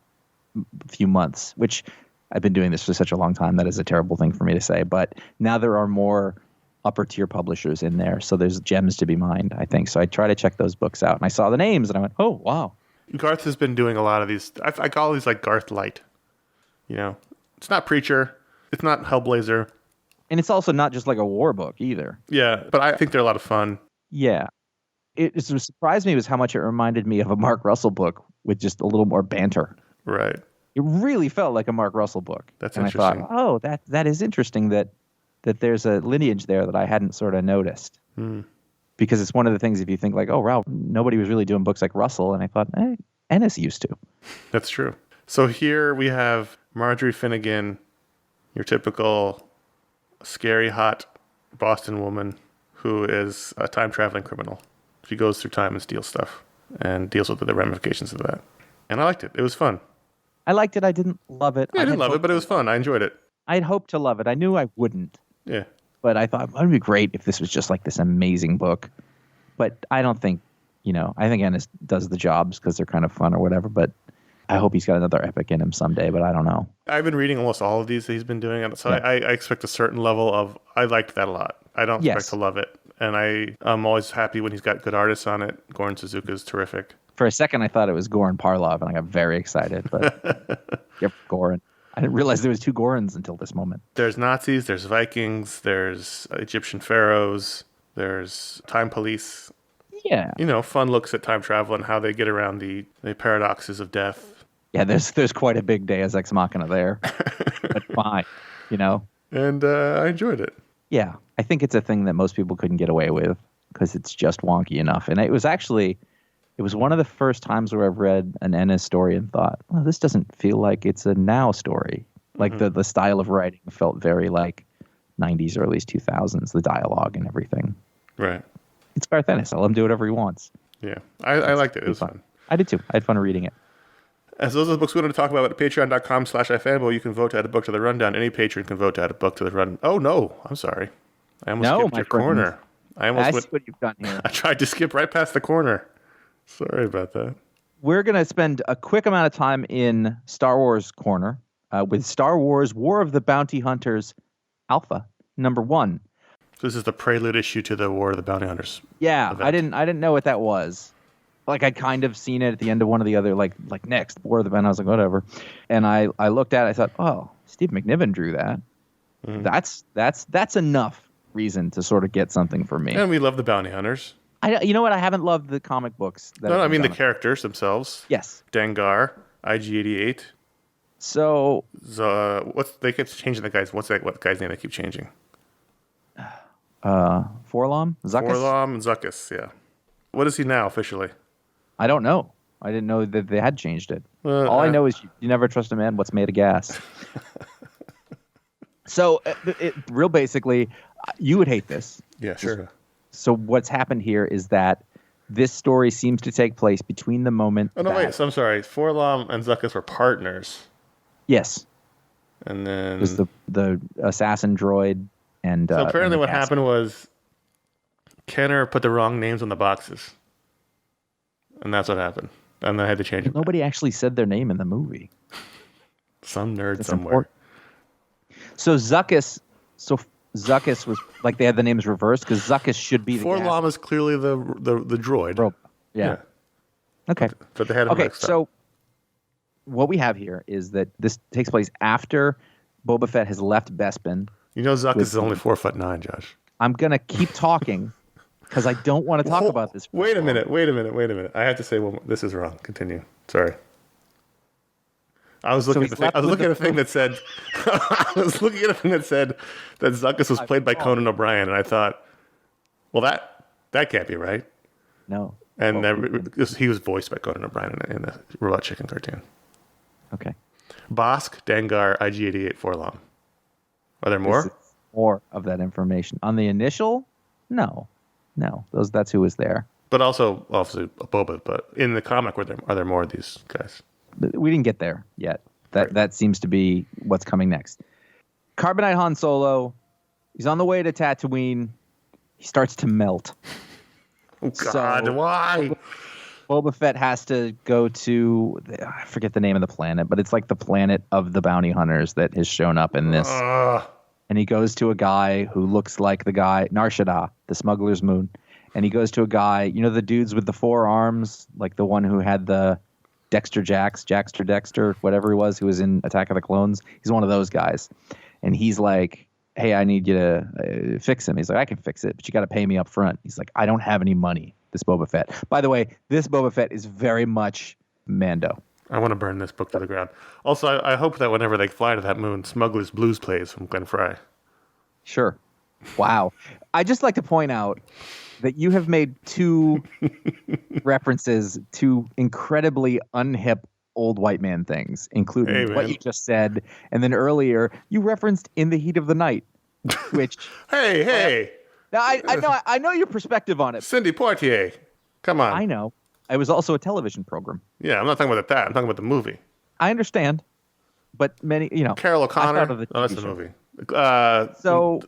few months, which I've been doing this for such a long time. That is a terrible thing for me to say. But now there are more upper tier publishers in there, so there's gems to be mined, I think. So I try to check those books out, and I saw the names and I went, oh wow. Garth has been doing a lot of these. I call these like Garth Light. It's not Preacher, it's not Hellblazer, and it's also not just like a war book either. Yeah, but I think they're a lot of fun. Yeah, it surprised me was how much it reminded me of a Mark Russell book with just a little more banter. Right. It really felt like a Mark Russell book. That's and interesting. I thought, oh, that is interesting that there's a lineage there that I hadn't sort of noticed. Because it's one of the things if you think oh, wow, nobody was really doing books like Russell. And I thought, Ennis used to. That's true. So here we have Marjorie Finnegan, your typical scary, hot Boston woman who is a time-traveling criminal. She goes through time and steals stuff and deals with the ramifications of that. And I liked it. It was fun. I liked it. I didn't love it. Yeah, I didn't love it, but it was fun. I enjoyed it. I'd hoped to love it. I knew I wouldn't. Yeah. But I thought it would be great if this was just like this amazing book. But I don't think, I think Ennis does the jobs because they're kind of fun or whatever. But I hope he's got another epic in him someday, but I don't know. I've been reading almost all of these that he's been doing. So I expect a certain level of, I liked that a lot. I don't expect to love it. And I'm always happy when he's got good artists on it. Goran Suzuka is terrific. For a second, I thought it was Goran Parlov, and I got very excited. But yep, Goran. I didn't realize there was two Gorans until this moment. There's Nazis, there's Vikings, there's Egyptian pharaohs, there's time police. Yeah. Fun looks at time travel and how they get around the paradoxes of death. Yeah, there's quite a big Deus Ex Machina there. But fine, And I enjoyed it. Yeah, I think it's a thing that most people couldn't get away with because it's just wonky enough. And it was one of the first times where I've read an Ennis story and thought, well, this doesn't feel like it's a now story. Like the style of writing felt very like 90s or at least 2000s, the dialogue and everything. Right. It's Garth Ennis. I'll let him do whatever he wants. Yeah. I liked it. It was fun. I did too. I had fun reading it. As those are the books we want to talk about at patreon.com/iFanboy, you can vote to add a book to the rundown. Any patron can vote to add a book to the run. Oh, no. I'm sorry. I almost skipped your corner. I see what you've done here. I tried to skip right past the corner. Sorry about that. We're going to spend a quick amount of time in Star Wars Corner with Star Wars War of the Bounty Hunters Alpha, #1. So this is the prelude issue to the War of the Bounty Hunters. Yeah, event. I didn't know what that was. Like, I'd kind of seen it at the end of one of the other, like next War of the Bounty. I was like, whatever. And I looked at it. I thought, oh, Steve McNiven drew that. Mm-hmm. That's enough reason to sort of get something for me. And we love the Bounty Hunters. You know what? I haven't loved the comic books. No, I mean the characters themselves. Yes. Dengar, IG-88. So they keep changing the guys. What guy's name they keep changing? Forlom? Zuckuss? Forlom and Zuckuss, yeah. What is he now officially? I don't know. I didn't know that they had changed it. All I know is you never trust a man what's made of gas. So, real basically, you would hate this. Yeah, sure. So what's happened here is that this story seems to take place between the moment. Oh, no, wait. So I'm sorry. Forlom and Zuckuss were partners. Yes. And then... It was the assassin droid and... So apparently what happened was Kenner put the wrong names on the boxes. And that's what happened. And they had to change it. Nobody actually said their name in the movie. Some nerd somewhere. So Zuckuss was like they had the names reversed because Zuckuss should be the Forlom is clearly the droid. Yeah. Okay. But they had him mixed up. So what we have here is that this takes place after Boba Fett has left Bespin. You know Zuckuss is only 4'9", Josh. I'm gonna keep talking because I don't want to talk about this. Wait a minute. I have to say this is wrong. Continue. Sorry. I was looking at a thing that said that Zuckuss was played by Conan O'Brien, and I thought, well, that can't be right. No. And he was voiced by Conan O'Brien in the Robot Chicken cartoon. Okay. Bosk, Dengar, IG-88, Forlom. Are there more? More of that information on the initial? No. That's who was there. But also, obviously, Boba. But in the comic, are there more of these guys? We didn't get there yet. That seems to be what's coming next. Carbonite Han Solo. He's on the way to Tatooine. He starts to melt. Oh, God, why? Boba Fett has to go to, I forget the name of the planet, but it's like the planet of the bounty hunters that has shown up in this. And he goes to a guy who looks like the guy, Nar Shaddaa, the smuggler's moon. And he goes to a guy, the dudes with the 4 arms, like the one who had the Jaxter, whatever he was, who was in Attack of the Clones. He's one of those guys. And he's like, hey, I need you to fix him. He's like, I can fix it, but you got to pay me up front. He's like, I don't have any money, this Boba Fett. By the way, this Boba Fett is very much Mando. I want to burn this book to the ground. Also, I hope that whenever they fly to that moon, Smuggler's Blues plays from Glenn Frey. Sure. Wow. I'd just like to point out that you have made 2 references to incredibly unhip old white man things, including what you just said. And then earlier, you referenced In the Heat of the Night, which... hey. Now, I know your perspective on it. Cindy Poitier. Come on. I know. It was also a television program. Yeah, I'm not talking about that. I'm talking about the movie. I understand. But many, Carol O'Connor. That's the movie. The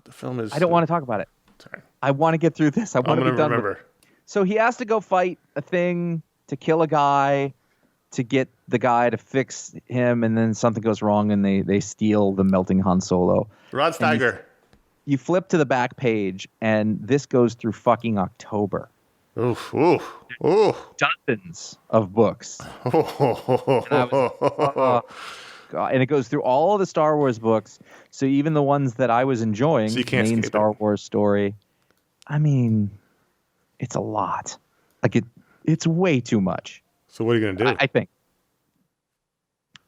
film is... I don't want to talk about it. Sorry. I want to get through this. I want to be done with it. So he has to go fight a thing to kill a guy to get the guy to fix him, and then something goes wrong, and they steal the melting Han Solo. Rod Steiger. You flip to the back page, and this goes through fucking October. Oof. Dozens of books. And it goes through all of the Star Wars books. So even the ones that I was enjoying, so you can't main Star Wars story, I mean, it's a lot. Like it's way too much. So what are you going to do? I think.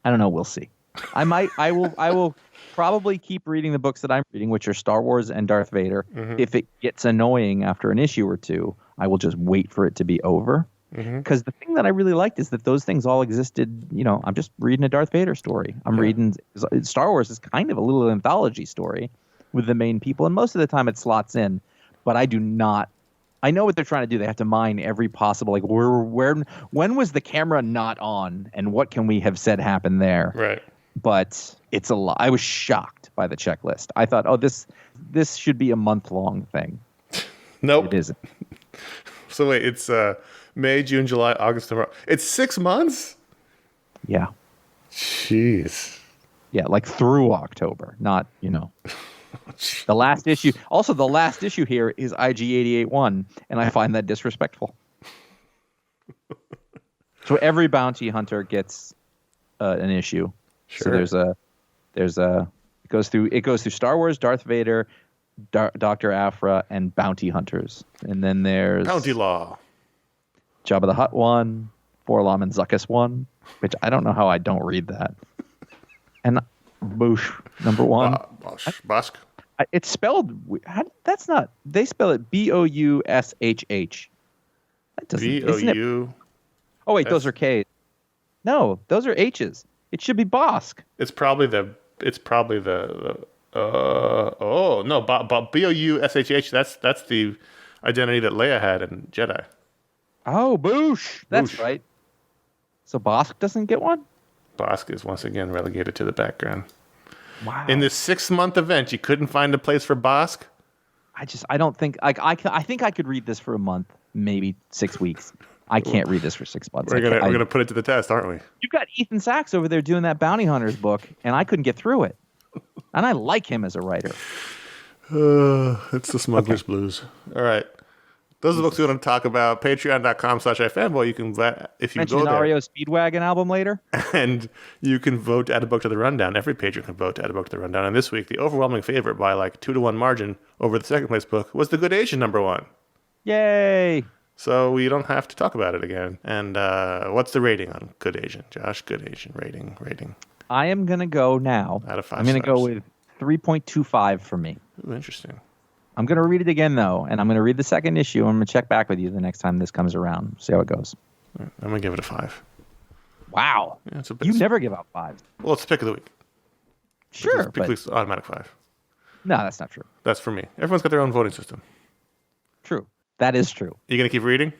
I don't know. We'll see. I will probably keep reading the books that I'm reading, which are Star Wars and Darth Vader. Mm-hmm. If it gets annoying after an issue or 2, I will just wait for it to be over. Because the thing that I really liked is that those things all existed. I'm just reading a Darth Vader story. I'm reading Star Wars is kind of a little anthology story with the main people, and most of the time it slots in. But I do not I know what they're trying to do. They have to mine every possible, like, when was the camera not on, and what can we have said happened there? Right. But it's a lot. I was shocked by the checklist. I thought, oh, this should be a month-long thing. Nope. It isn't. So wait, it's May, June, July, August, September. It's 6 months? Yeah. Jeez. Yeah, like through October, not, the last issue. Also, the last issue here is IG 88-1, and I find that disrespectful. So every bounty hunter gets an issue. Sure. So it goes through Star Wars, Darth Vader, Dr. Aphra, and bounty hunters. And then there's Bounty Law. Jabba the Hutt 1, Forlom and Zuckuss 1, which I don't know how I don't read that. And Boosh number 1. Bosk. It's spelled. That's not. They spell it Boushh. That doesn't. Isn't it? BOU. Oh wait, those are K's. No, those are H's. It should be Bosk. It's probably the. Oh no, BOUSHH. That's the identity that Leia had in Jedi. Oh, Boosh. That's Boosh. right. So Bosk doesn't get one? Bosk is once again relegated to the background. Wow. In this 6-month event, you couldn't find a place for Bosk? I don't think I think I could read this for a month, maybe 6 weeks. I can't read this for 6 months. We're gonna put it to the test, aren't we? You got Ethan Sachs over there doing that Bounty Hunters book, and I couldn't get through it. And I like him as a writer. It's the Smuggler's Blues. All right. Those are the books we want to talk about. Patreon.com/iFanboy. You can, if you mention go an there, REO Speedwagon album later. and you can vote to add a book to the rundown. Every patron can vote to add a book to the rundown. And this week, the overwhelming favorite by like 2-1 margin over the second place book was The Good Asian #1. Yay! So we don't have to talk about it again. And what's the rating on Good Asian, Josh? Good Asian rating. I am gonna go now. Out of 5 I'm gonna stars. go with 3.25 for me. Ooh, interesting. I'm going to read it again, though, and I'm going to read the second issue. I'm going to check back with you the next time this comes around. See how it goes. I'm going to give it a 5. Wow. Yeah, it's a You never give out 5s. Well, it's the pick of the week. Sure, Pick of the week's automatic 5. No, that's not true. That's for me. Everyone's got their own voting system. True. That is true. You going to keep reading?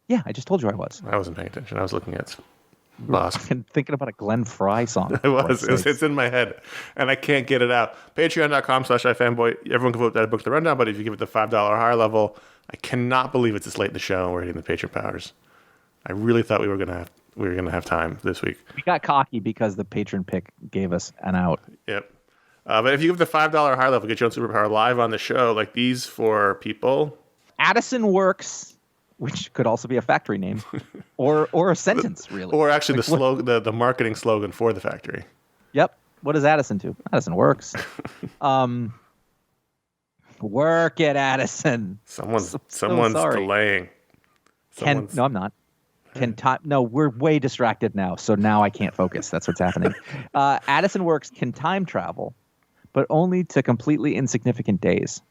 Yeah, I just told you I was. I wasn't paying attention. I was looking at Bosk. I'm thinking about a Glenn Fry song. I was. It's in my head, and I can't get it out. Patreon.com/iFanboy. Everyone can vote that book to the rundown, but if you give it the $5 or higher level, I cannot believe it's this late in the show and we're hitting the patron powers. I really thought we were gonna have time this week. We got cocky because the patron pick gave us an out. Yep. But if you give the $5 or higher level, get your own superpower live on the show, like these for people. Addison Works, which could also be a factory name, or a sentence, really. Or actually the marketing slogan for the factory. Yep. What does Addison do? Addison Works. Work it, Addison. Someone's sorry. delaying. No, I'm not. No, we're way distracted now, so now I can't focus. That's what's happening. Addison Works can time travel, but only to completely insignificant days.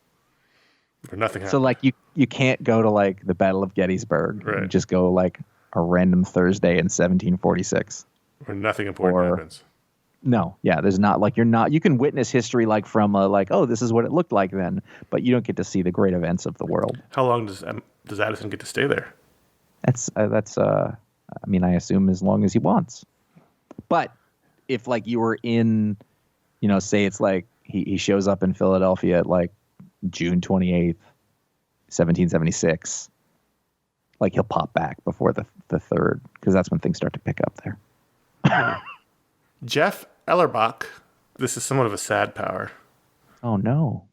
Where nothing happens. So, like, you can't go to, like, the Battle of Gettysburg. Right. You just go, like, a random Thursday in 1746. Where nothing important happens. No, yeah, there's not, like, you can witness history, like, from, like, oh, this is what it looked like then, but you don't get to see the great events of the world. How long does Addison get to stay there? I mean, I assume as long as he wants. But if, like, you were in, say it's like he shows up in Philadelphia at, like, June 28th, 1776, like, he'll pop back before the 3rd, because that's when things start to pick up there. Jeff Ellerbach. This is somewhat of a sad power. Oh, no.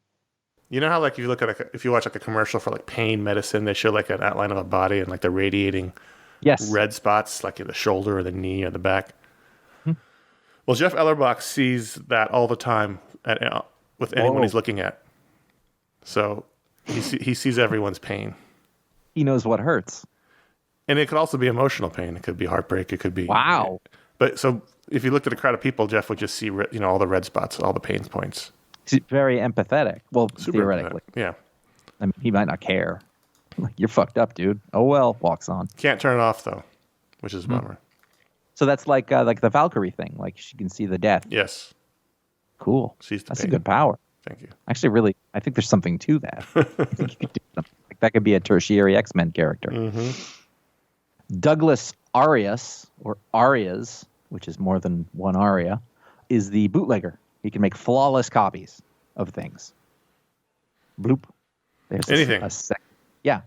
You know how, like, if you watch like a commercial for like pain medicine, they show like an outline of a body and like the radiating red spots, like in the shoulder or the knee or the back. Well, Jeff Ellerbach sees that all the time with anyone he's looking at. So he sees everyone's pain. He knows what hurts. And it could also be emotional pain. It could be heartbreak. It could be But so if you looked at a crowd of people, Jeff would just see all the red spots, all the pain points. He's very empathetic. Well, Super theoretically. empathetic. Yeah. I mean, he might not care. Like, you're fucked up, dude. Oh, well, walks on. Can't turn it off, though, which is a bummer. So that's like the Valkyrie thing. Like, she can see the death. Yes. Cool. Sees the That's pain. a good power. Thank you. Actually, really, I think there's something to that. I think you could do something like That could be a tertiary X-Men character. Douglas Arias, or Arias, which is more than one Aria, is the bootlegger. He can make flawless copies of things. Bloop. There's anything. Yeah.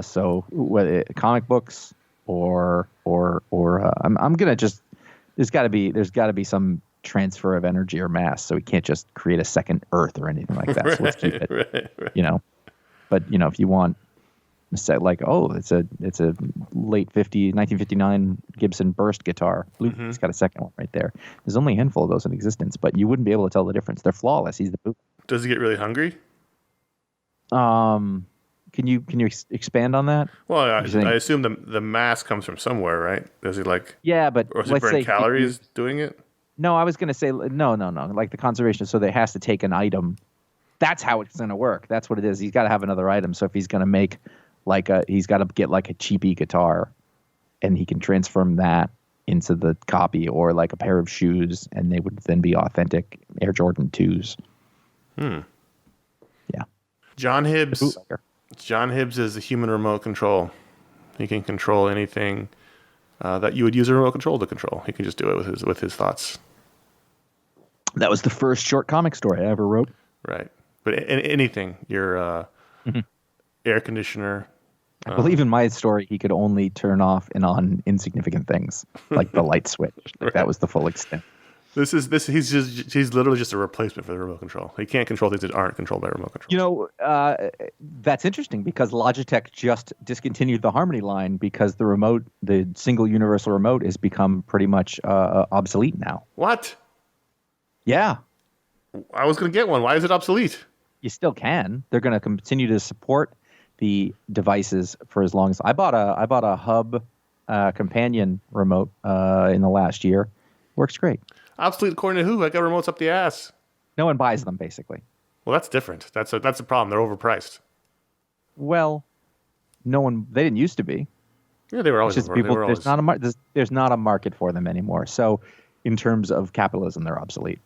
So whether comic books or I'm gonna just there's got to be some transfer of energy or mass, so we can't just create a second Earth or anything like that. So let's keep it, right. But if you want, say like, it's a late 1959 Gibson Burst guitar. It's got a second one right there. There's only a handful of those in existence, but you wouldn't be able to tell the difference. They're flawless. He's the boot. Does he get really hungry? Can you expand on that? Well, I assume the mass comes from somewhere, right? Does he like? Yeah, but or is he burning calories doing it? No, I was going to say no. Like the conservation, so they has to take an item. That's how it's going to work. That's what it is. He's got to have another item. So if he's going to make he's got to get like a cheapy guitar, and he can transform that into the copy, or like a pair of shoes, and they would then be authentic Air Jordan 2s. Yeah. John Hibbs. John Hibbs is the human remote control. He can control anything that you would use a remote control to control. He can just do it with his thoughts. That was the first short comic story I ever wrote. Right. But anything, your air conditioner. I believe in my story, he could only turn off and on insignificant things, like the light switch. Right. That was the full extent. He's literally just a replacement for the remote control. He can't control things that aren't controlled by remote control. That's interesting because Logitech just discontinued the Harmony line because the single universal remote has become pretty much obsolete now. What? Yeah. I was going to get one. Why is it obsolete? You still can. They're going to continue to support the devices for as long as I bought a Hub companion remote in the last year. Works great. Obsolete according to who? I got remotes up the ass. No one buys them, basically. Well, that's different. That's a problem. They're overpriced. Well, no one. They didn't used to be. Yeah, they were always. There's not a market for them anymore. So, in terms of capitalism, they're obsolete.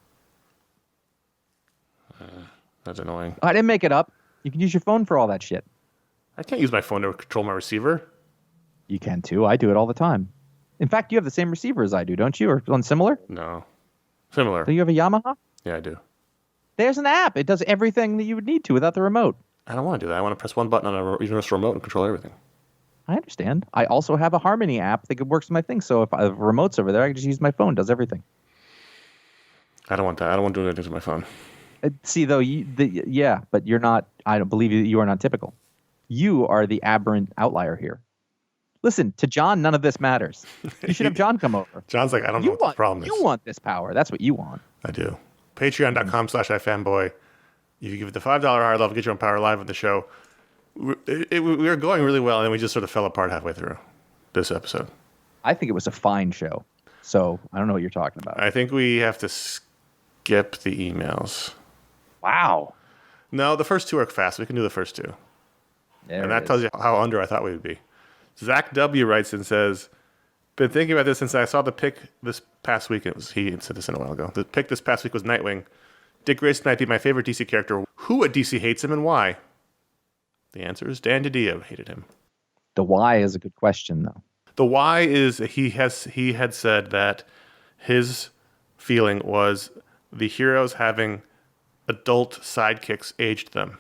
That's annoying. I didn't make it up. You can use your phone for all that shit. I can't use my phone to control my receiver. You can too. I do it all the time. In fact, you have the same receiver as I do, don't you? Or one similar? No. Similar. Do you have a Yamaha? Yeah, I do. There's an app. It does everything that you would need to without the remote. I don't want to do that. I want to press one button on a universal remote and control everything. I understand. I also have a Harmony app that works with my thing. So if I have remotes over there, I can just use my phone. Does everything. I don't want that. I don't want to do anything to my phone. See, though, but you're not. I don't believe you are not typical. You are the aberrant outlier here. Listen, to John, none of this matters. You should have John come over. John's like, I don't know what the problem is. You want this power. That's what you want. I do. Patreon.com/iFanboy. If you give it the $5 hard level, get your own power live with the show. We were going really well, and then we just sort of fell apart halfway through this episode. I think it was a fine show. So I don't know what you're talking about. I think we have to skip the emails. Wow. No, the first two are fast. We can do the first two. And that tells you how under I thought we would be. Zack W writes and says, been thinking about this since I saw the pick this past week. He said this in a while ago. The pick this past week was Nightwing. Dick Grayson might be my favorite DC character. Who at DC hates him and why? The answer is Dan DiDio hated him. The why is a good question, though. The why is he had said that his feeling was the heroes having adult sidekicks aged them.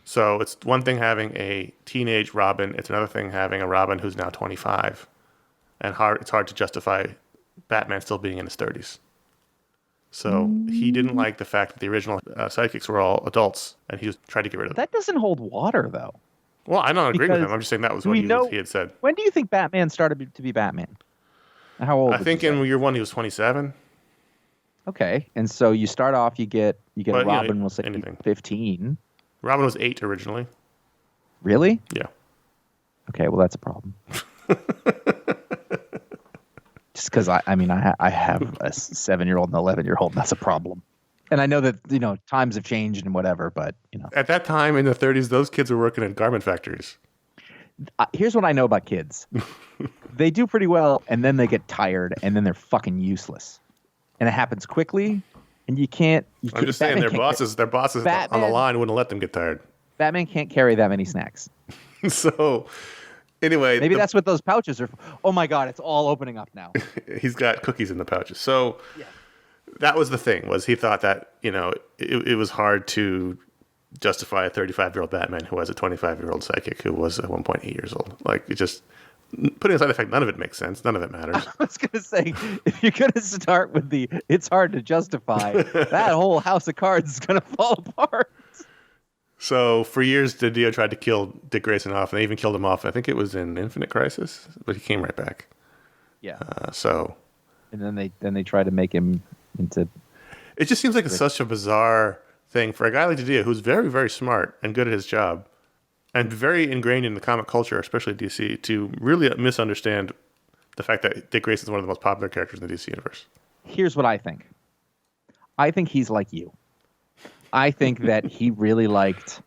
So it's one thing having a teenage Robin. It's another thing having a Robin who's now 25. And it's hard to justify Batman still being in his 30s. So he didn't like the fact that the original sidekicks were all adults, and he tried to get rid of them. That doesn't hold water, though. Well, I don't agree with him. I'm just saying that was what he had said. When do you think Batman started to be Batman? How old? I think in year one he was 27. Okay, and so you start off, you get a Robin, we'll say anything. 15. Robin was 8 originally. Really? Yeah. Okay, well that's a problem. Just because I have a 7-year-old and 11-year-old, and that's a problem. And I know that times have changed and whatever, but at that time in the 30s, those kids were working in garment factories. Here's what I know about kids: they do pretty well, and then they get tired, and then they're fucking useless. And it happens quickly, And you can't. I'm just saying, their bosses on the line wouldn't let them get tired. Batman can't carry that many snacks. So, anyway, maybe that's what those pouches are for. Oh my God, it's all opening up now. He's got cookies in the pouches. So, that was the thing. Was he thought that it was hard to justify a 35-year-old Batman who has a 25-year-old psychic who was at one point 8 years old. Like, it just, putting aside the fact none of it makes sense, none of it matters. I was going to say, if you're going to start with it's hard to justify, that whole house of cards is going to fall apart. So for years, the Dio tried to kill Dick Grayson off, and they even killed him off. I think it was in Infinite Crisis, but he came right back. Yeah. And then they tried to make him into. It just seems like such a bizarre thing for a guy like Didio, who's very, very smart and good at his job, and very ingrained in the comic culture, especially DC, to really misunderstand the fact that Dick Grayson is one of the most popular characters in the DC universe. Here's what I think. I think he's like you. I think that he really liked.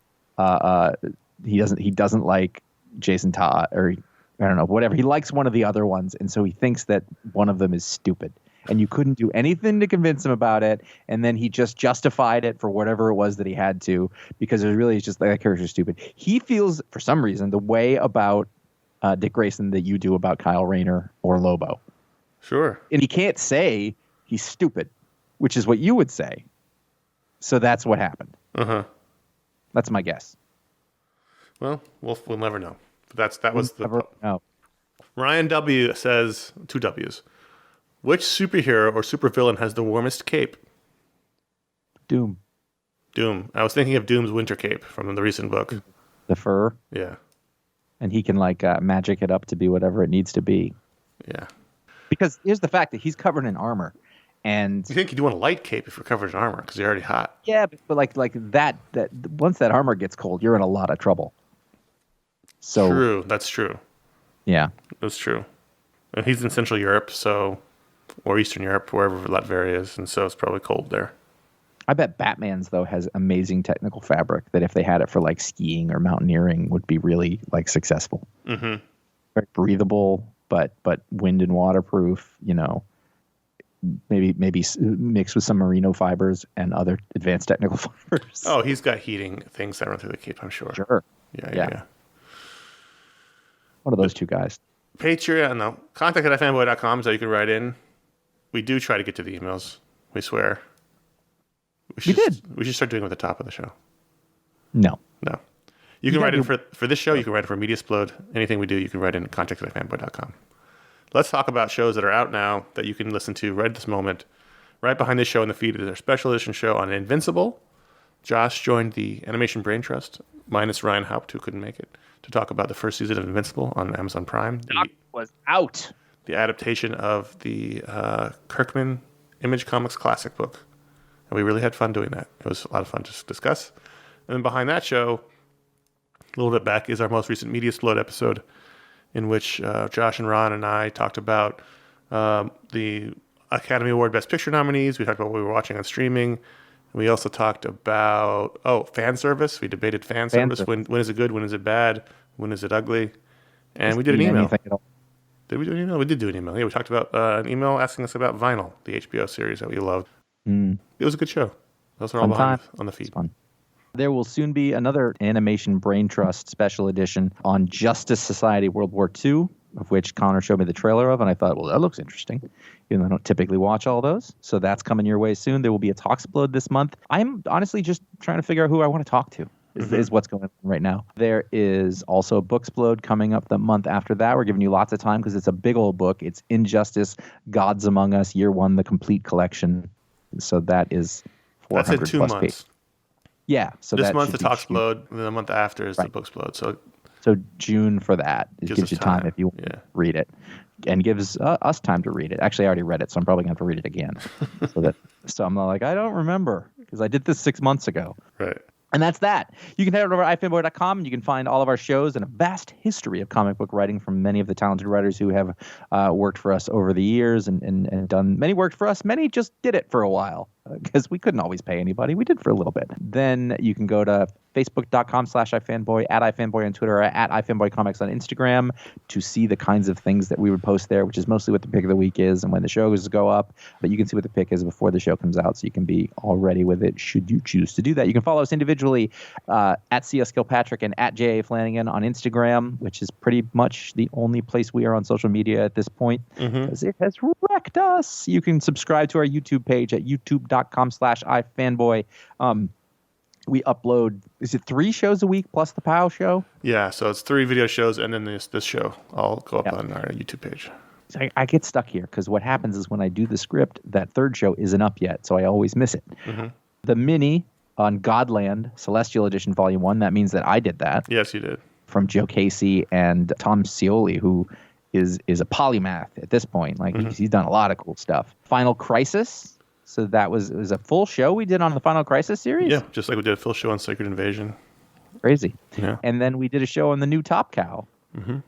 He doesn't like Jason Todd, or I don't know, whatever. He likes one of the other ones, and so he thinks that one of them is stupid. And you couldn't do anything to convince him about it, and then he just justified it for whatever it was that he had to, because it really is just that character's stupid. He feels, for some reason, the way about Dick Grayson that you do about Kyle Rayner or Lobo. Sure. And he can't say he's stupid, which is what you would say. So that's what happened. Uh-huh. That's my guess. Well, we'll never know. But that was the. No. Ryan W says, 2 W's. Which superhero or supervillain has the warmest cape? Doom. I was thinking of Doom's winter cape from the recent book. The fur. Yeah. And he can magic it up to be whatever it needs to be. Yeah. Because here's the fact that he's covered in armor. And you think you'd want a light cape if you're covered in armor because you're already hot. Yeah, but like that once that armor gets cold, you're in a lot of trouble. So true. That's true. Yeah. That's true. And he's in Central Europe, or Eastern Europe, wherever Latveria is, and so it's probably cold there. I bet Batman's, though, has amazing technical fabric that if they had it for skiing or mountaineering would be really successful. Mm-hmm. Very breathable, but wind and waterproof, maybe mixed with some merino fibers and other advanced technical fibers. Oh, he's got heating things that run through the cape, I'm sure. Sure. Yeah. One of those two guys. Patreon, no. Contact@ifanboy.com so you can write in. We do try to get to the emails. We swear. We should start doing it at the top of the show. No. You can write in for this show. You can write in for Mediasplode. Anything we do, you can write in contact@ifanboy.com. Let's talk about shows that are out now that you can listen to right this moment. Right behind this show in the feed is our special edition show on Invincible. Josh joined the Animation Brain Trust, minus Ryan Haupt, who couldn't make it, to talk about the first season of Invincible on Amazon Prime. Doc was out. The adaptation of the Kirkman Image Comics classic book. And we really had fun doing that. It was a lot of fun to discuss. And then behind that show, a little bit back, is our most recent Mediasplode episode, in which Josh and Ron and I talked about the Academy Award Best Picture nominees. We talked about what we were watching on streaming. We also talked about, fan service. We debated fan service. When is it good? When is it bad? When is it ugly? And we did an email. Did we do an email? We did do an email. Yeah, we talked about an email asking us about Vinyl, the HBO series that we loved. It was a good show. Those are all behind on the feed. Fun. There will soon be another Animation Brain Trust special edition on Justice Society World War II, of which Conor showed me the trailer of, and I thought, well, that looks interesting. Even though I don't typically watch all those. So that's coming your way soon. There will be a Talksplode this month. I'm honestly just trying to figure out who I want to talk to. Is what's going on right now. There is also a Booksplode coming up the month after that. We're giving you lots of time because it's a big old book. It's Injustice, Gods Among Us, Year 1, the complete collection. So that is 400 That's in 2 months. Pages. Yeah. So this month the Talksplode, and the month after is the Booksplode. So June for that. It gives you time if you want to read it. And gives us time to read it. Actually, I already read it, so I'm probably going to have to read it again. so I'm like, I don't remember because I did this 6 months ago. Right. And that's that. You can head over to ifanboy.com and you can find all of our shows and a vast history of comic book writing from many of the talented writers who have worked for us over the years and done. Many worked for us. Many just did it for a while. because we couldn't always pay anybody. We did for a little bit. Then you can go to facebook.com/iFanboy, at iFanboy on Twitter, or at iFanboy Comics on Instagram to see the kinds of things that we would post there, which is mostly what the pick of the week is and when the shows go up. But you can see what the pick is before the show comes out, so you can be all ready with it should you choose to do that. You can follow us individually at CS Kilpatrick and at JA Flanagan on Instagram, which is pretty much the only place we are on social media at this point because it has wrecked us. You can subscribe to our YouTube page at youtube.com/iFanboy. We upload, is it 3 shows a week plus the POW show? Yeah, so it's 3 video shows and then this show. I'll go up on our YouTube page. So I get stuck here because what happens is when I do the script, that 3rd show isn't up yet, so I always miss it. The mini on Godland, Celestial Edition Volume 1, that means that I did that. Yes, you did. From Joe Casey and Tom Scioli, who is a polymath at this point. Like he's done a lot of cool stuff. Final Crisis. So it was a full show we did on the Final Crisis series? Yeah, just like we did a full show on Sacred Invasion. Crazy. Yeah. And then we did a show on the new Top Cow,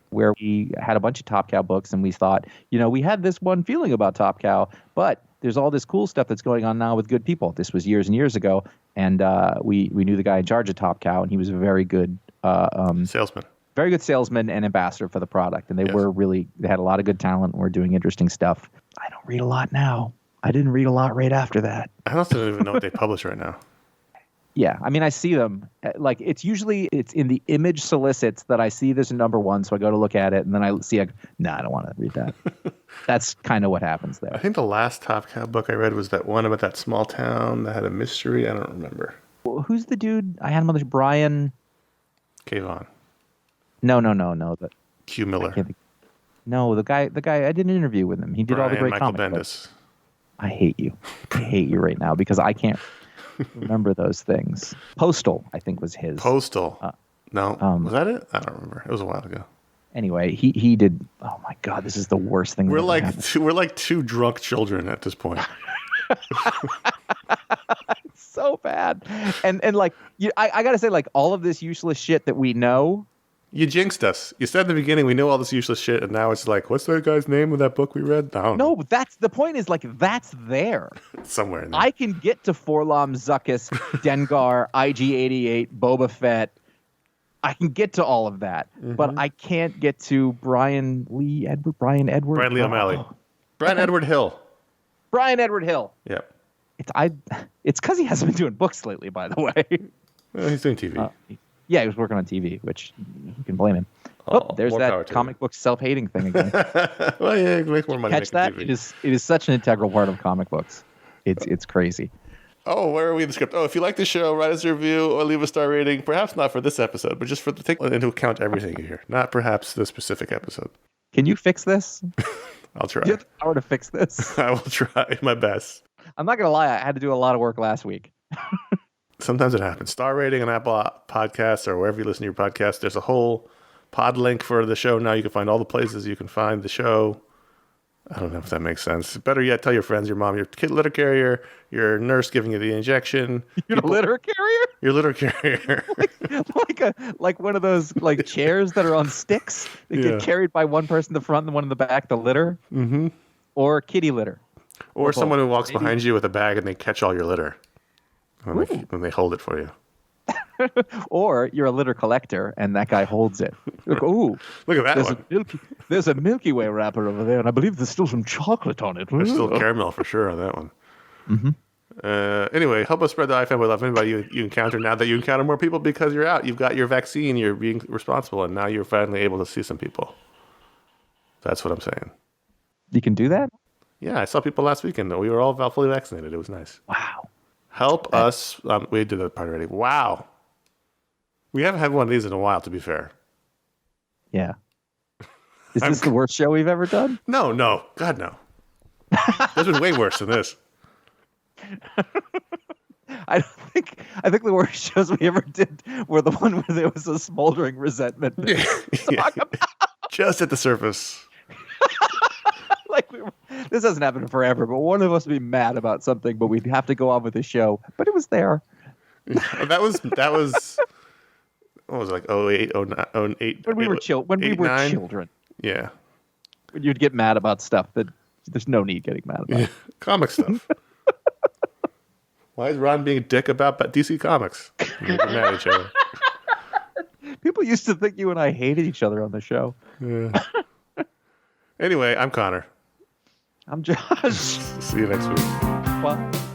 where we had a bunch of Top Cow books, and we thought, we had this one feeling about Top Cow, but there's all this cool stuff that's going on now with good people. This was years and years ago, and we knew the guy in charge of Top Cow, and he was a very good salesman. Very good salesman and ambassador for the product, and they had a lot of good talent and were doing interesting stuff. I don't read a lot now. I didn't read a lot right after that. I don't even know what they publish right now. Yeah, I mean, I see them. Like, it's in the image solicits that I see there's a number 1, so I go to look at it, and then I see, I don't want to read that. That's kind of what happens there. I think the last Top Cow book I read was that one about that small town that had a mystery. I don't remember. Well, who's the dude? I had him on this, Brian. Kayvon. No. Q Miller. No, the guy, I did an interview with him. He did all the great Michael comic Bendis. books. I hate you. I hate you right now because I can't remember those things. Postal, I think, was his. Postal. No. Was that it? I don't remember. It was a while ago. Anyway, he did. Oh my God, this is the worst thing. We're like 2 drunk children at this point. It's so bad. And like, I got to say, like, all of this useless shit that we know. You jinxed us. You said at the beginning we knew all this useless shit, and now it's like, what's that guy's name with that book we read? I don't know. No, that's the point. Is like that's there somewhere in there. I can get to Forlom, Zuckuss, Dengar, IG-88, Boba Fett. I can get to all of that, but I can't get to Brian Lee O'Malley. Brian Edward Hill. Brian Edward Hill. Yeah. It's because he hasn't been doing books lately, by the way. Well, he's doing TV. Yeah, he was working on TV, which you can blame him. There's that comic book self-hating thing again. Well, yeah, it makes more money. Catch that? TV. It is such an integral part of comic books. It's crazy. Oh, where are we in the script? Oh, if you like the show, write us a review or leave a star rating. Perhaps not for this episode, but just take into account everything you hear. Not perhaps the specific episode. Can you fix this? I'll try. Do you have the power to fix this? I will try my best. I'm not going to lie. I had to do a lot of work last week. Sometimes it happens. Star rating on Apple Podcasts or wherever you listen to your podcast. There's a whole pod link for the show now. You can find all the places you can find the show. I don't know if that makes sense. Better yet, tell your friends, your mom, your kid litter carrier, your nurse giving you the injection. Your litter carrier? Your litter carrier. like one of those like chairs that are on sticks that get carried by one person in the front and one in the back, the litter. Mm-hmm. Or kitty litter. Or someone who walks behind you with a bag and they catch all your litter. When they hold it for you. Or you're a litter collector and that guy holds it. Look, look at that one. There's a Milky Way wrapper over there, and I believe there's still some chocolate on it. There's still caramel for sure on that one. Mm-hmm. Anyway, help us spread the iFanboy love. Anybody you encounter now that you encounter more people because you're out. You've got your vaccine. You're being responsible, and now you're finally able to see some people. That's what I'm saying. You can do that? Yeah, I saw people last weekend. We were all fully vaccinated. It was nice. Wow. Help us. We did that part already. Wow. We haven't had one of these in a while, to be fair. Yeah. Is this the worst show we've ever done? No. God, no. There's been way worse than this. I think the worst shows we ever did were the one where there was a smoldering resentment. Just at the surface. This hasn't happened forever, but one of us would be mad about something, but we'd have to go on with the show. But it was there. That was what was it, like 08, 08 when we were children. Yeah. When you'd get mad about stuff that there's no need getting mad about. Comic stuff. Why is Ron being a dick about DC Comics? They're mad at each other. People used to think you and I hated each other on the show. Yeah. Anyway, I'm Connor. I'm Josh. See you next week. Bye.